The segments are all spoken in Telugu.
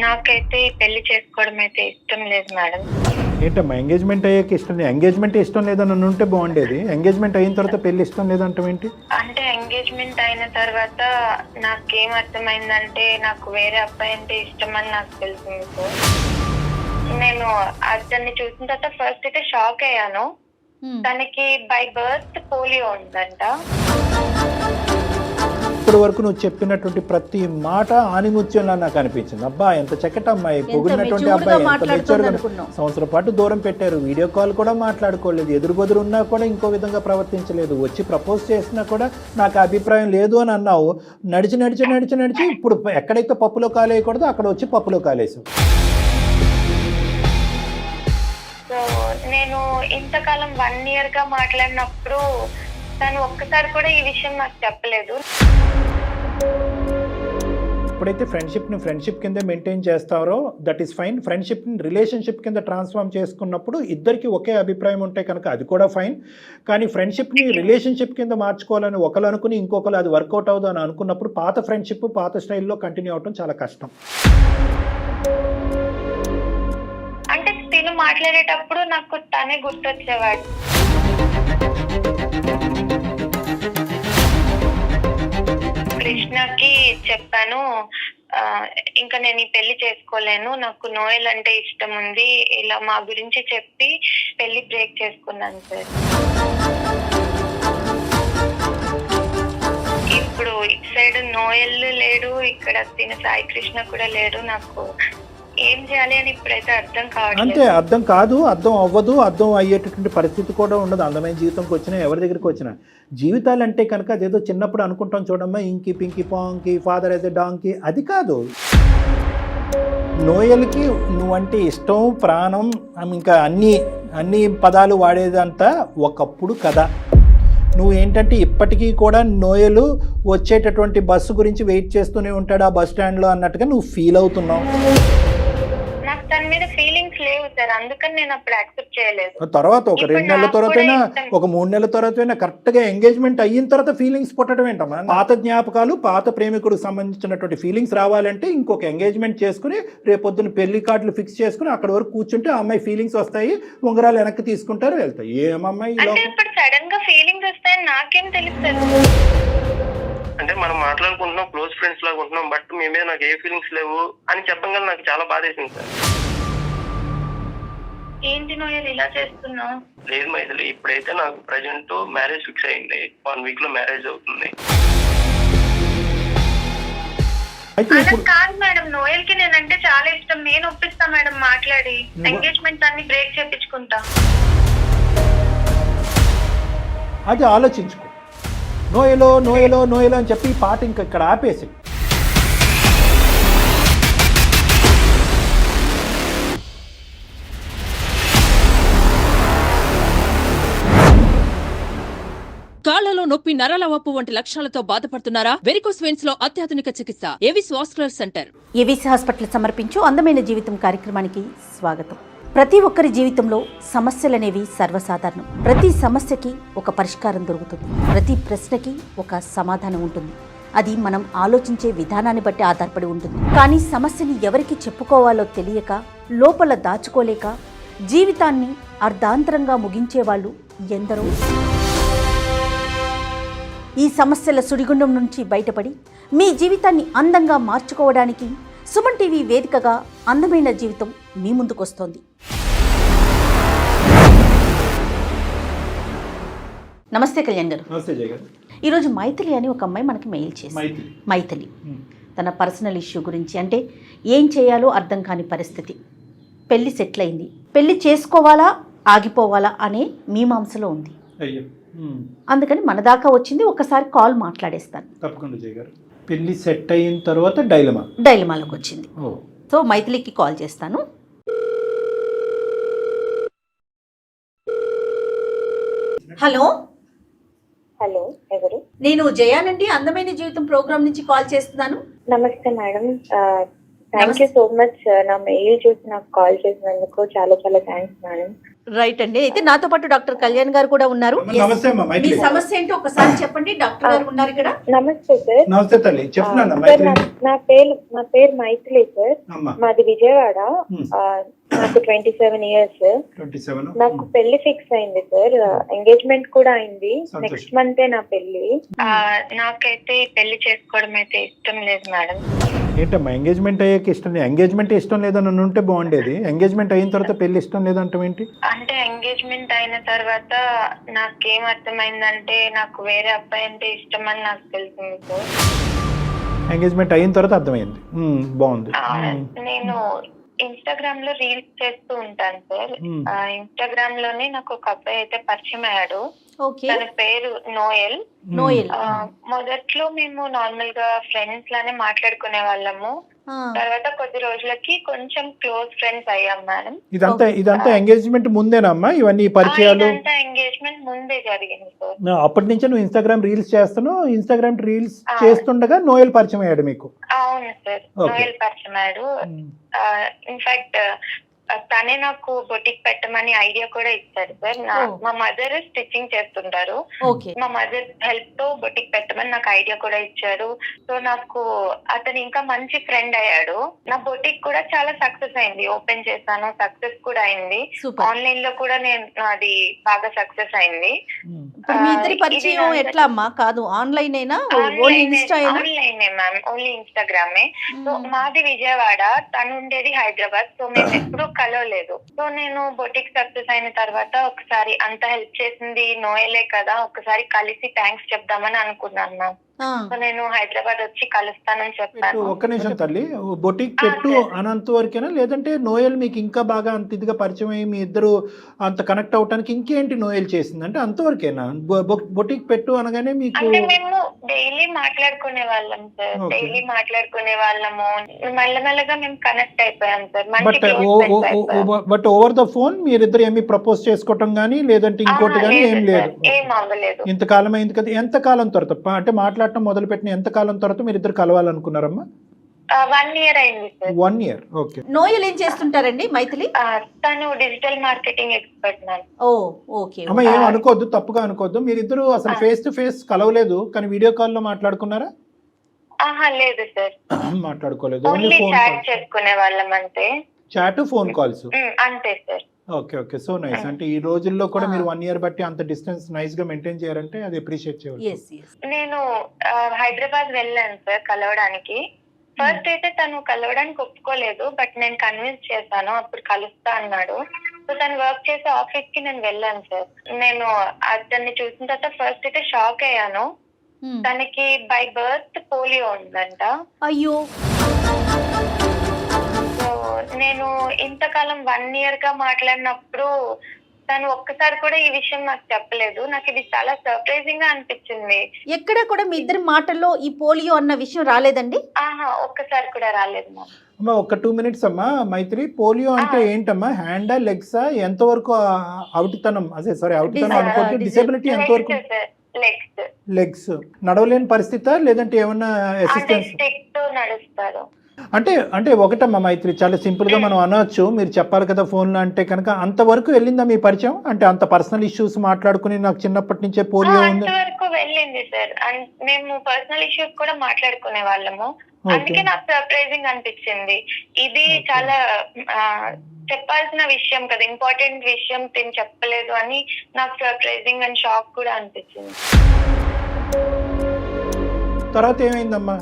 నాకైతే పెళ్లి చేసుకోవడం అయితే ఇష్టం లేదు మేడం. ఏంటమ్మా ఎంగేజ్మెంట్ అయ్యాక ఇష్టం లేదు? ఎంగేజ్మెంట్ ఇష్టం లేదని ఉంటే బాగుండేది, ఎంగేజ్మెంట్ అయిన తర్వాత పెళ్లి ఇష్టం లేదంటే ఏంటి? అంటే ఎంగేజ్మెంట్ అయిన తర్వాత నాకేం అర్థమైందంటే నాకు వేరే అబ్బాయి అంటే ఇష్టం అని నాకు తెలిసింది సార్. నేను అతన్ని చూసిన తర్వాత ఫస్ట్ అయితే షాక్ అయ్యాను. తనకి బై బర్త్ పోలియో ఉందంట. ఇప్పటి వరకు నువ్వు చెప్పినటువంటి ప్రతి మాట ఆనిముత్యంలా నాకు అనిపించింది. అబ్బా ఎంత చక్కటి అమ్మాయి, పొగిడినటువంటి అబ్బాయి, ఎంత మెచ్యూర్గా. సంవత్సరం పాటు దూరం పెట్టారు, వీడియో కాల్ కూడా మాట్లాడుకోలేదు, ఎదురుబెదురు ఉన్నా కూడా ఇంకో విధంగా ప్రవర్తించలేదు, వచ్చి ప్రపోజ్ చేసినా కూడా నాకు అభిప్రాయం లేదు అని అన్నావు. నడిచి నడిచి నడిచి నడిచి ఇప్పుడు ఎక్కడైతే పప్పులో కాలేయకూడదో అక్కడ వచ్చి పప్పులో కాలేసావు. సో నేను ఇంతకాలం 1 year గా మాట్లాడినప్పుడు తను ఒక్కసారి కూడా ఈ విషయం నాకు చెప్పలేదు. ఎప్పుడైతే ఫ్రెండ్షిప్ కింద మెయింటైన్ చేస్తారో దట్ ఈస్ ఫైన్. ఫ్రెండ్షిప్ని రిలేషన్షిప్ కింద ట్రాన్స్ఫార్మ్ చేసుకున్నప్పుడు ఇద్దరికి ఒకే అభిప్రాయం ఉంటే కనుక అది కూడా ఫైన్. కానీ ఫ్రెండ్షిప్ని రిలేషన్షిప్ కింద మార్చుకోవాలని ఒకరు అనుకుని ఇంకొకరు అది వర్కౌట్ అవుదు అని అనుకున్నప్పుడు పాత ఫ్రెండ్షిప్ పాత స్టైల్లో కంటిన్యూ అవడం చాలా కష్టం. అంటే తిను మాట్లాడేటప్పుడు నాకు తనే గుర్తొచ్చేవాడు. కృష్ణకి చెప్పాను, ఇంకా నేను ఈ పెళ్లి చేసుకోలేను, నాకు నోయల్ అంటే ఇష్టం ఉంది, ఇలా మా గురించి చెప్పి పెళ్లి బ్రేక్ చేసుకున్నాను సార్. ఇప్పుడు ఇటు సైడ్ నోయల్ లేడు, ఇక్కడ తిన సాయి కృష్ణ కూడా లేడు. నాకు ఏం చేయాలి అని ఇప్పుడైతే అర్థం కావట్లేదు. అంటే అర్థం కాదు, అర్థం అవ్వదు, అర్థం అయ్యేటటువంటి పరిస్థితి కూడా ఉండదు. అందమైన జీవితంకి వచ్చినా ఎవరి దగ్గరికి వచ్చినా జీవితాలు అంటే కనుక అదేదో చిన్నప్పుడు అనుకుంటాం చూడమ్మా, ఇంకి పింకి పాంకి ఫాదర్ అయితే డాంకి, అది కాదు. నోయల్కి నువ్వంటే ఇష్టం, ప్రాణం, ఇంకా అన్ని పదాలు వాడేదంతా ఒకప్పుడు కదా. నువ్వు ఏంటంటే ఇప్పటికీ కూడా నోయలు వచ్చేటటువంటి బస్సు గురించి వెయిట్ చేస్తూనే ఉంటాడు ఆ బస్ స్టాండ్లో అన్నట్టుగా నువ్వు ఫీల్ అవుతున్నావు. నాకు తన మీద ఫీలింగ్స్ లేవు సార్, అందుకని నేను అప్పుడు యాక్సెప్ట్ చేయలేదు. తర్వాత ఒక 2 నెలల తర్వాతైనా ఒక 3 నెలల తర్వాతైనా కరెక్ట్గా ఎంగేజ్మెంట్ అయిన తర్వాత ఫీలింగ్స్ పుట్టడం ఏంటమ్మా? పాత జ్ఞాపకాలు, పాత ప్రేమికుడికి సంబంధించినటువంటి ఫీలింగ్స్ రావాలంటే ఇంకొక ఎంగేజ్మెంట్ చేసుకుని రేపొద్దున పెళ్లి కార్డులు ఫిక్స్ చేసుకుని అక్కడ వరకు కూర్చుంటే ఆ అమ్మాయి ఫీలింగ్స్ వస్తాయి, ఉంగరాలు వెనక్కి తీసుకుంటారు, వెళ్తాయి. ఏమమ్మాయి ఇప్పుడు సడన్ గా ఫీలింగ్స్ వస్తాయని నాకేం తెలుస్తుంది? అంటే మనం మాట్లాడుకుంటున్నాం, క్లోజ్ ఫ్రెండ్స్ లాగా ఉంటున్నాం, బట్ మీ మీద నాకు ఏ ఫీలింగ్స్ లేవు అని చెప్పగానే నాకు చాలా బాధేసింది సార్. ఏంటి నోయల్ ఇలా చేస్తున్నావు? లేదు మైథిలి, ఇప్పుడైతే నాకు ప్రజెంట్ మ్యారేజ్ ఫిక్స్ అయింది, 1 week లో మ్యారేజ్ అవుతుంది. కాదు మేడం, నోయల్ కి నేనంటే చాలా ఇష్టం, నేను ఒప్పిస్తా మేడం మాట్లాడి, ఎంగేజ్మెంట్ అన్ని బ్రేక్ చేపించుకుంటా. అది ఆలోచించుకో. నోయలో నోయలో నోయలో అని చెప్పి ఈ పాట ఇంకా ఇక్కడ ఆపేసి కాళ్లలో నొప్పి, నరాల వాపు వంటి లక్షణాలతో బాధపడుతున్నారా? వెరికోస్ వెయిన్స్ లో అత్యాధునిక చికిత్స Avis vascular centre. Avis hospital సమర్పించు అందమైన జీవితం కార్యక్రమానికి స్వాగతం. ప్రతి ఒక్కరి జీవితంలో సమస్యలనేవి సర్వసాధారణం. ప్రతి సమస్యకి ఒక పరిష్కారం దొరుకుతుంది, ప్రతి ప్రశ్నకి ఒక సమాధానం ఉంటుంది. అది మనం ఆలోచించే విధానాన్ని బట్టి ఆధారపడి ఉంటుంది. కానీ సమస్యని ఎవరికి చెప్పుకోవాలో తెలియక, లోపల దాచుకోలేక జీవితాన్ని అర్ధాంతరంగా ముగించే వాళ్ళు ఎందరో. ఈ సమస్యల సుడిగుండం నుంచి బయటపడి మీ జీవితాన్ని అందంగా మార్చుకోవడానికి సుమన్ టీవీ వేదికగా అందమైన జీవితం మీ ముందుకొస్తోంది. నమస్తే కళ్యాణ్ గారు. నమస్తే జయ గారు. ఈరోజు మైథిలి అని ఒక అమ్మాయి మనకి మెయిల్ చేసింది. మైథిలి తన పర్సనల్ ఇష్యూ గురించి, అంటే ఏం చేయాలో అర్థం కాని పరిస్థితి. పెళ్లి సెటిల్ అయింది, పెళ్లి చేసుకోవాలా ఆగిపోవాలా అనే మీమాంసలో ఉంది. అందుకని మన దాకా వచ్చింది, ఒకసారి కాల్ మాట్లాడేస్తాను. తప్పకుండా జయ గారు. పెళ్లి సెట్ అయిన తర్వాత డైలమాలోకి వచ్చింది. సో మైథిలికి కాల్ చేస్తాను. హలో హలో, ఎవరు? నేను జయానండి, అందమైన జీవితం ప్రోగ్రామ్ నుంచి కాల్ చేస్తున్నాను. నమస్తే madam, thank you so much sir. నా మెయిల్ చూసి నాకు కాల్ చేసినందుకు చాలా చాలా థ్యాంక్స్ మేడం. రైట్ అండి. అయితే నాతో పాటు డాక్టర్ కళ్యాణ్ గారు కూడా ఉన్నారు. నమస్తే అమ్మా మీ మైత్రి. సమస్య ఏంటో ఒకసారి చెప్పండి. డాక్టర్ గారు ఉన్నారు ఇక్కడ. నమస్తే సార్. నమస్తే తల్లి, చెప్తున్నాను సార్, మైత్రి. నా పేరు మైథిలి సార్. అమ్మా మాది విజయవాడ. నాకు 27 ఇయర్స్. 27. నాకు పెళ్లి ఫిక్స్ అయింది సార్. ఎంగేజ్మెంట్ కూడా అయింది. సంతోషం. నెక్స్ట్ మంతే నా పెళ్లి. నాకైతే పెళ్లి చేసుకోవడం అయితే ఇష్టం లేదు మేడం. ఏంటమ్మా ఎంగేజ్మెంట్ అయ్యాక ఇష్టం లేదు? ఎంగేజ్మెంట్ ఇష్టం లేదని ఉంటే బాగుండేది. ఎంగేజ్మెంట్ అయిన తర్వాత పెళ్లి ఇష్టం లేదంటే ఏంటి? అంటే ఎంగేజ్మెంట్ అయిన తర్వాత నాకేం అర్థమైందంటే నాకు వేరే అబ్బాయి అంటే ఇష్టం అని నాకు తెలిసింది సార్. ఎంగేజ్మెంట్ అయిన తర్వాత అర్థమైంది. బాగుంది. నేను ఇన్స్టాగ్రామ్ లో రీల్స్ చేస్తూ ఉంటాను సార్. ఇన్స్టాగ్రామ్ లోనే నాకు ఒక అబ్బాయి అయితే పరిచయం అయ్యాడు. తన పేరు నోయల్. మొదట్లో మేము నార్మల్ గా ఫ్రెండ్స్ లానే మాట్లాడుకునే వాళ్ళము. తర్వాత కొద్ది రోజులకి కొంచెం క్లోజ్ ఫ్రెండ్స్ అయ్యాం మేడం. ఇదంతా ఎంగేజ్మెంట్ ముందేనమ్మా ఇవన్నీ పరిచయాలు? ఎంగేజ్మెంట్ ముందే జరిగింది సార్. అప్పటి నుంచి నువ్వు ఇన్స్టాగ్రామ్ రీల్స్ చేస్తున్నావు. ఇన్స్టాగ్రామ్ రీల్స్ చేస్తుండగా నోయల్ పరిచయం అయ్యాడు మీకు? అవును సార్, నోయల్ పరిచయం అయ్యాడు. ఇన్ఫాక్ట్ తనే నాకు బొటిక్ పెట్టమని ఐడియా కూడా ఇచ్చారు సార్. మా మదర్ స్టిచ్చింగ్ చేస్తుంటారు. మా మదర్ హెల్ప్ తో బొటిక్ పెట్టమని నాకు ఐడియా కూడా ఇచ్చారు. సో నాకు అతను ఇంకా మంచి ఫ్రెండ్ అయ్యాడు. నా బొటిక్ కూడా చాలా సక్సెస్ అయింది. ఓపెన్ చేశాను, సక్సెస్ కూడా అయింది. ఆన్లైన్ లో కూడా నేను అది బాగా సక్సెస్ అయింది. మీ ఇద్దరి పరిచయం ఎట్లా అమ్మా? కాదు ఆన్లైన్ అయినా? ఆన్లైన్ మ్యామ్, ఓన్లీ ఇన్స్టాగ్రామే. సో మాది విజయవాడ, తను ఉండేది హైదరాబాద్. సో మేము ఎప్పుడు కలవలేదు. సో నేను బొటిక్ సక్సెస్ అయిన తర్వాత ఒకసారి అంత హెల్ప్ చేసింది నోయలే కదా, ఒకసారి కలిసి థ్యాంక్స్ చెప్దామని అనుకున్నాను మ్యామ్. సో నేను హైదరాబాద్ వచ్చి కలుస్తానని చెప్పాను. ఒక్క నిమిషం తల్లి, బొటిక్ పెట్టు అనంత వరకేనా, లేదంటే నోయల్ మీకు ఇంకా బాగా అంత ఇదిగా పరిచయం అయ్యి మీ ఇద్దరు అంత కనెక్ట్ అవటానికి ఇంకేంటి నోయల్ చేసింది అంటే అంతవరకేనా? బొటిక్ పెట్టు అనగానే మీకు? అంటే మేము డైలీ మాట్లాడుకునే వాళ్ళం సార్. డైలీ మాట్లాడుకునే వాళ్ళము. మెల్లమెల్లగా మేము కనెక్ట్ అయిపోయాం sir. But over the phone మీరిద్దరు ఏమి ప్రపోజ్ చేసుకోవటం గానీ లేదంటే ఇంకోటి గానీ ఏం లేదు? ఏం అవ్వలేదు. ఇంతకాలం అయింది కదా. ఎంత కాలం తర్వాత అంటే మాట్లాడటం మొదలు పెట్టిన ఎంత కాలం తర్వాత మీరిద్దరు కలవాలనుకున్నారమ్మా? 1 year అయింది సార్. 1 year. ఓకే. నోయల్ ఏం చేస్తుంటారండి మైథిలి? తను digital marketing expert ma'am. Okay. అమ్మ ఏం అనుకోవద్దు, తప్పుగా అనుకోవద్దు. మీరిద్దరు అసలు ఫేస్ టు ఫేస్ కలవలేదు కానీ వీడియో కాల్ లో మాట్లాడుకున్నారా? లేదు సార్, మాట్లాడుకోలేదు. ఓన్లీ చాట్ చేసుకునే వాళ్ళం అంతే. చాట్, ఫోన్ కాల్స్ అంతే సార్. ఓకే. So nice. అంటే ఈ రోజుల్లో కూడా మీరు 1 year బట్టి అంత డిస్టెన్స్ నైస్ గా మెయింటైన్ చేయాలంటే అది అప్రిషియేట్ చేయాలి. నేను హైదరాబాద్ వెళ్ళాను సార్ కలవడానికి. ఫస్ట్ అయితే తను కలవడానికి ఒప్పుకోలేదు, బట్ నేను కన్విన్స్ చేశాను. అప్పుడు కలుస్తా అన్నాడు. సో తను వర్క్ చేసే ఆఫీస్ కి నేను వెళ్ళాను సార్. నేను అతన్ని చూసిన తర్వాత ఫస్ట్ అయితే షాక్ అయ్యాను. తనకి బై బర్త్ పోలియో ఉందంట. అయ్యో. నేను ఇంతకాలం 1 year గా మాట్లాడినప్పుడు తను ఒక్కసారి కూడా ఈ విషయం నాకు చెప్పలేదు. నాకు ఇది చాలా సర్ప్రైజింగ్ గా అనిపించింది. ఎక్కడ కూడా మీ ఇద్దరి మాటల్లో ఈ పోలియో అన్న విషయం రాలేదండి? ఒక్కసారి కూడా రాలేదు అమ్మా. ఒక 2 minutes అమ్మా. మైత్రి, పోలియో అంటే ఏంటమ్మా? హ్యాండా, లెగ్సా? ఎంతవరకు అవుటితనం, అదే సారీ అవుటితనం అనుకోండి, డిసేబిలిటీ ఎంతవరకు? లెగ్స్. నడవలేని పరిస్థితా లేదంటే ఏమన్నా అసిస్టెన్స్? నడుస్తారు. అంటే ఒకటమ్మా మైత్రి, చాలా సింపుల్ గా మనం అనొచ్చు. మీరు చెప్పాలి కదా ఫోన్ లో అంటే కనుక. అంతవరకు వెళ్ళిందా మీ పరిచయం? అంటే అంత పర్సనల్ ఇష్యూస్ మాట్లాడుకుని నాకు చిన్నప్పటి నుంచే పోలియో ఉంది అంతవరకు వెళ్ళింది సార్. మేము పర్సనల్ ఇష్యూస్ కూడా మాట్లాడుకునే వాళ్ళము. అందుకే నాకు సర్ప్రైజింగ్ అనిపించింది. ఇది చాలా చెప్పాల్సిన విషయం కదా, ఇంపార్టెంట్ విషయం తిని చెప్పలేదు అని నాకు సర్ప్రైజింగ్ అండ్ షాక్ కూడా అనిపించింది. తర్వాత ఏమైందమ్మా?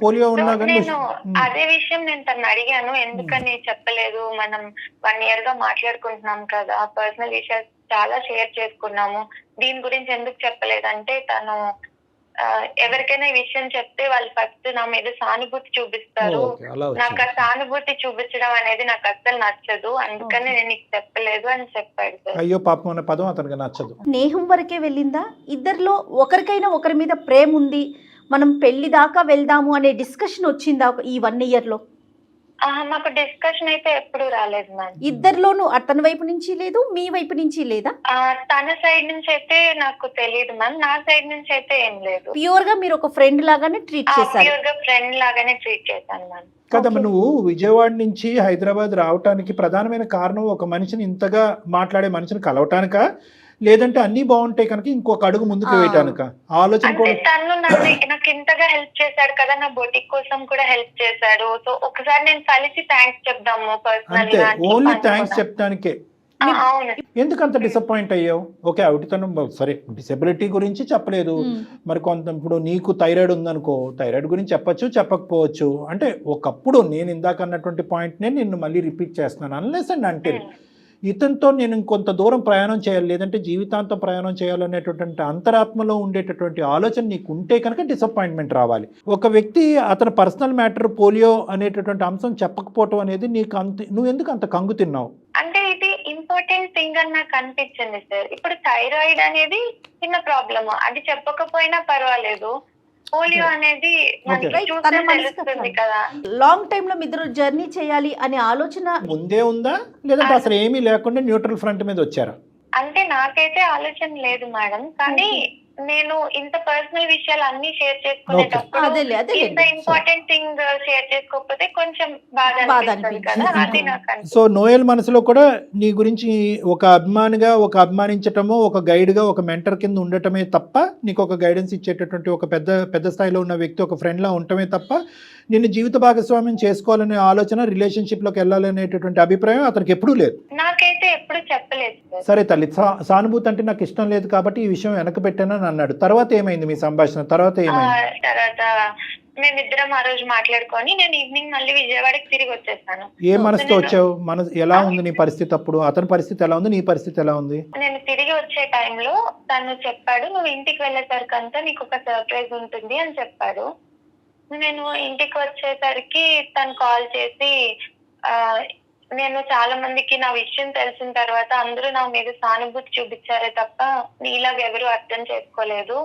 పోలియో ఉన్నా కానీ నేను అదే విషయం నేను తను అడిగాను, ఎందుకని చెప్పలేదు? మనం 1 year గా మాట్లాడుకుంటున్నాం కదా, పర్సనల్ విషయాలు చాలా షేర్ చేసుకున్నాము, దీని గురించి ఎందుకు చెప్పలేదంటే తను ఎవరికైనా ఈ విషయం చెప్తే వాళ్ళు ఫస్ట్ నా మీద సానుభూతి చూపిస్తారు. నాకు ఆ సానుభూతి చూపించడం అనేది నాకు అస్సలు నచ్చదు, అందుకని నేను నీకు చెప్పలేదు అని చెప్పాడు. అయ్యో పాపం అనే పదం అతనికి నచ్చదు. స్నేహం వరకే వెళ్ళిందా? ఇద్దరిలో ఒకరికైనా ఒకరి మీద ప్రేమ ఉంది, మనం పెళ్లి దాకా వెళ్దాము అనే డిస్కషన్ వచ్చిందా ఈ 1 year లో? మాకు డిస్కషన్ అయితే ఎప్పుడు రాలేదు మ్యామ్. ఇద్దరిలోనూ అతని వైపు నుంచి లేదు, మీ వైపు నుంచి లేదా? తన సైడ్ నుంచి అయితే నాకు తెలియదు మ్యామ్, నా సైడ్ నుంచి అయితే ఏం లేదు. ప్యూర్ గా మీరు ఒక ఫ్రెండ్ లాగానే ట్రీట్ చేశారు? ప్యూర్ గా ఫ్రెండ్ లాగానే ట్రీట్ చేశాను మ్యామ్. కదమ్మా, నువ్వు విజయవాడ నుంచి హైదరాబాద్ రావటానికి ప్రధానమైన కారణం ఒక మనిషిని ఇంతగా మాట్లాడే మనిషిని కలవటానికా, లేదంటే అన్ని బాగుంటాయి కనుక ఇంకొక అడుగు ముందుకు వేయటానిక? ఆలోచన అంటే కూడా తను నాకు ఇంతగా హెల్ప్ చేశాడు కదా, నా బొటిక్ కోసం కూడా హెల్ప్ చేశాడు. సో ఒకసారి నేను కలిసి థ్యాంక్స్ చెప్దాము పర్సనల్ అంతే, గా. ఓన్లీ థ్యాంక్స్ చెప్తానికే. అవును. ఎందుకు అంత డిసప్పాయింట్ అయ్యావు? ఓకే, అవిటితనం సరే, డిసెబిలిటీ గురించి చెప్పలేదు, మరి కొంత ఇప్పుడు నీకు థైరాయిడ్ ఉందనుకో, థైరాయిడ్ గురించి చెప్పచ్చు చెప్పకపోవచ్చు. అంటే ఒకప్పుడు నేను ఇందాక అన్నటువంటి పాయింట్నే నిన్ను మళ్ళీ రిపీట్ చేస్తున్నాను, అన్లెస్ అండ్ అంటిల్ ఇతనితో నేను ఇంకొంత దూరం ప్రయాణం చేయాలి, లేదంటే జీవితాంతం ప్రయాణం చేయాలనేటటువంటి అంతరాత్మలో ఉండేటటువంటి ఆలోచన నీకు ఉంటే కనుక డిసప్పాయింట్మెంట్ రావాలి. ఒక వ్యక్తి అతని పర్సనల్ మ్యాటర్ పోలియో అనేటటువంటి అంశం చెప్పకపోవటం అనేది నీకు నువ్వు ఎందుకు అంత కంగు తిన్నావు? అంటే ఇది ఇంపార్టెంట్ థింగ్ అని నాకు అనిపించింది సార్. ఇప్పుడు థైరాయిడ్ అనేది చిన్న ప్రాబ్లమ్, అది చెప్పకపోయినా పర్వాలేదు. పోలియో అనేది మనకి చూస్తే తెలుస్తుంది కదా. లాంగ్ టైమ్ లో మీ ఇద్దరు జర్నీ చేయాలి అనే ఆలోచన ముందే ఉందా, లేదంటే అసలు ఏమీ లేకుండా న్యూట్రల్ ఫ్రంట్ మీద వచ్చారా? అంటే నాకైతే ఆలోచన లేదు మేడం, కానీ నేను ఇంత పర్సనల్ విషయాలు అన్ని షేర్ చేసుకునేటప్పుడు ఇంత ఇంపార్టెంట్ థింగ్ షేర్ చేసుకోకపోతే కొంచెం బాధ అనిపిస్తుంది కదా, అది నాకు. సో నోయల్ మనసులో కూడా నీ గురించి ఒక అభిమానిగా, ఒక అభిమానించటమో, ఒక గైడ్ గా, ఒక మెంటర్ కింద ఉండటమే తప్ప, నీకు ఒక గైడెన్స్ ఇచ్చేటటువంటి ఒక పెద్ద స్థాయిలో ఉన్న వ్యక్తి, ఒక ఫ్రెండ్ లా ఉండటమే తప్ప నిన్ను జీవిత భాగస్వామ్యం చేసుకోవాలనే ఆలోచన, రిలేషన్షిప్ లోకి వెళ్ళాలనేటటువంటి అభిప్రాయం అతనికి ఎప్పుడూ లేదు. నాకైతే ఎప్పుడు చెప్పలేదు. సరే తల్లి, సానుభూతి అంటే నాకు ఇష్టం లేదు కాబట్టి ఈ విషయం వెనక పెట్టానని అన్నాడు. తర్వాత ఏమైంది మీ సంభాషణ? తర్వాత ఏమైంది? తర్వాత మేమిద్దరం ఆ రోజు మాట్లాడుకొని నేను ఈవినింగ్ మళ్ళీ విజయవాడకి తిరిగి వచ్చేసాను. ఏ మనసుతో వచ్చావు? ఎలా ఉంది నీ పరిస్థితి అప్పుడు? అతని పరిస్థితి ఎలా ఉంది, నీ పరిస్థితి ఎలా ఉంది? నేను తిరిగి వచ్చే టైంలో తను చెప్పాడు, నువ్వు ఇంటికి వెళ్ళేసరికంతా నీకు ఒక సర్ప్రైజ్ ఉంటుంది అని చెప్పాడు. నేను ఇంటికి వచ్చేసరికి తను కాల్ చేసి, నేను చాలా మందికి నా విషయం తెలిసిన తర్వాత అందరూ నా మీద సానుభూతి చూపించారే తప్ప నీలాగా ఎవరు అర్థం చేసుకోలేదు.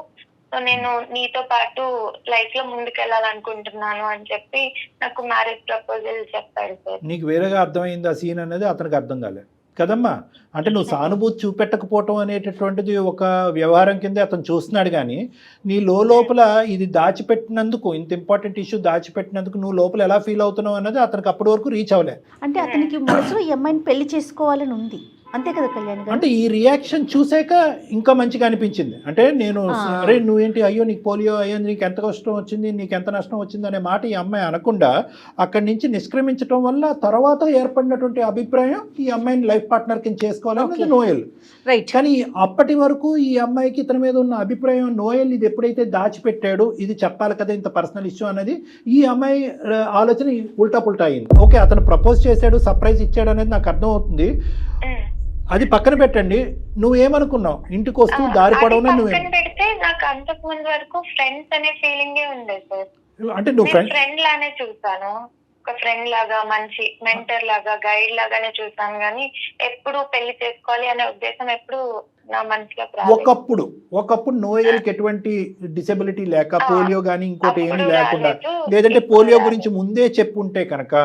సో నేను నీతో పాటు లైఫ్ లో ముందుకెళ్ళాలనుకుంటున్నాను అని చెప్పి నాకు మ్యారేజ్ ప్రపోజల్ చెప్పాడు సార్. నీకు వేరేగా అర్థమైంది ఆ సీన్ అనేది, అతనికి అర్థం కాలేదు కదమ్మా. అంటే నువ్వు సానుభూతి చూపెట్టకపోవటం అనేటటువంటిది ఒక వ్యవహారం కింద అతను చూస్తున్నాడు, కానీ నీ లోపల ఇది దాచిపెట్టినందుకు, ఇంత ఇంపార్టెంట్ ఇష్యూ దాచిపెట్టినందుకు నువ్వు లోపల ఎలా ఫీల్ అవుతున్నావు అన్నది అతనికి అప్పటి వరకు రీచ్ అవ్వలే. అంటే అతనికి మనసులో ఈ అమ్మాయిని పెళ్లి చేసుకోవాలని ఉంది, అంతే కదా కళ్యాణ్ గారు? అంటే ఈ రియాక్షన్ చూసాక ఇంకా మంచిగా అనిపించింది. అంటే నేను అరే నువ్వేంటి, అయ్యో నీకు పోలియో అయ్యింది, నీకు ఎంత కష్టం వచ్చింది, నీకు ఎంత నష్టం వచ్చింది అనే మాట ఈ అమ్మాయి అనకుండా అక్కడి నుంచి నిష్క్రమించడం వల్ల తర్వాత ఏర్పడినటువంటి అభిప్రాయం ఈ అమ్మాయిని లైఫ్ పార్ట్నర్ కింద చేసుకోవాలన్నది నోయల్. రైట్. కానీ అప్పటి వరకు ఈ అమ్మాయికి ఇతని మీద ఉన్న అభిప్రాయం, నోయల్ ఇది ఎప్పుడైతే దాచిపెట్టాడు, ఇది చెప్పాలి కదా ఇంత పర్సనల్ ఇష్యూ అనేది, ఈ అమ్మాయి ఆలోచన ఉల్టా పుల్టా అయింది. ఓకే, అతను ప్రపోజ్ చేశాడు, సర్ప్రైజ్ ఇచ్చాడు అనేది నాకు అర్థం అవుతుంది, అది పక్కన పెట్టండి. నువ్వేమనుకున్నావు ఇంటికి వస్తూ దారి పడవనే? పక్కన పెడితే నాకు అంతకు ముందు వరకు ఫ్రెండ్స్ అనే ఫీలింగే ఉంది సార్. అంటే నువ్వు ఫ్రెండ్ లానే చూసాను, ఒక ఫ్రెండ్ లాగా, మంచి మెంటర్ లాగా, గైడ్ లాగానే చూసాను, కానీ ఎప్పుడు పెళ్లి చేసుకోవాలి అనే ఉద్దేశం ఎప్పుడు నా మనసులో రాలేదు. ఒకప్పుడు నోయల్కి ఎటువంటి డిసెబిలిటీ లేక, పోలియో గానీ ఇంకోటి ఏమి లేకుండా, లేదంటే పోలియో గురించి ముందే చెప్పుంటే కనుక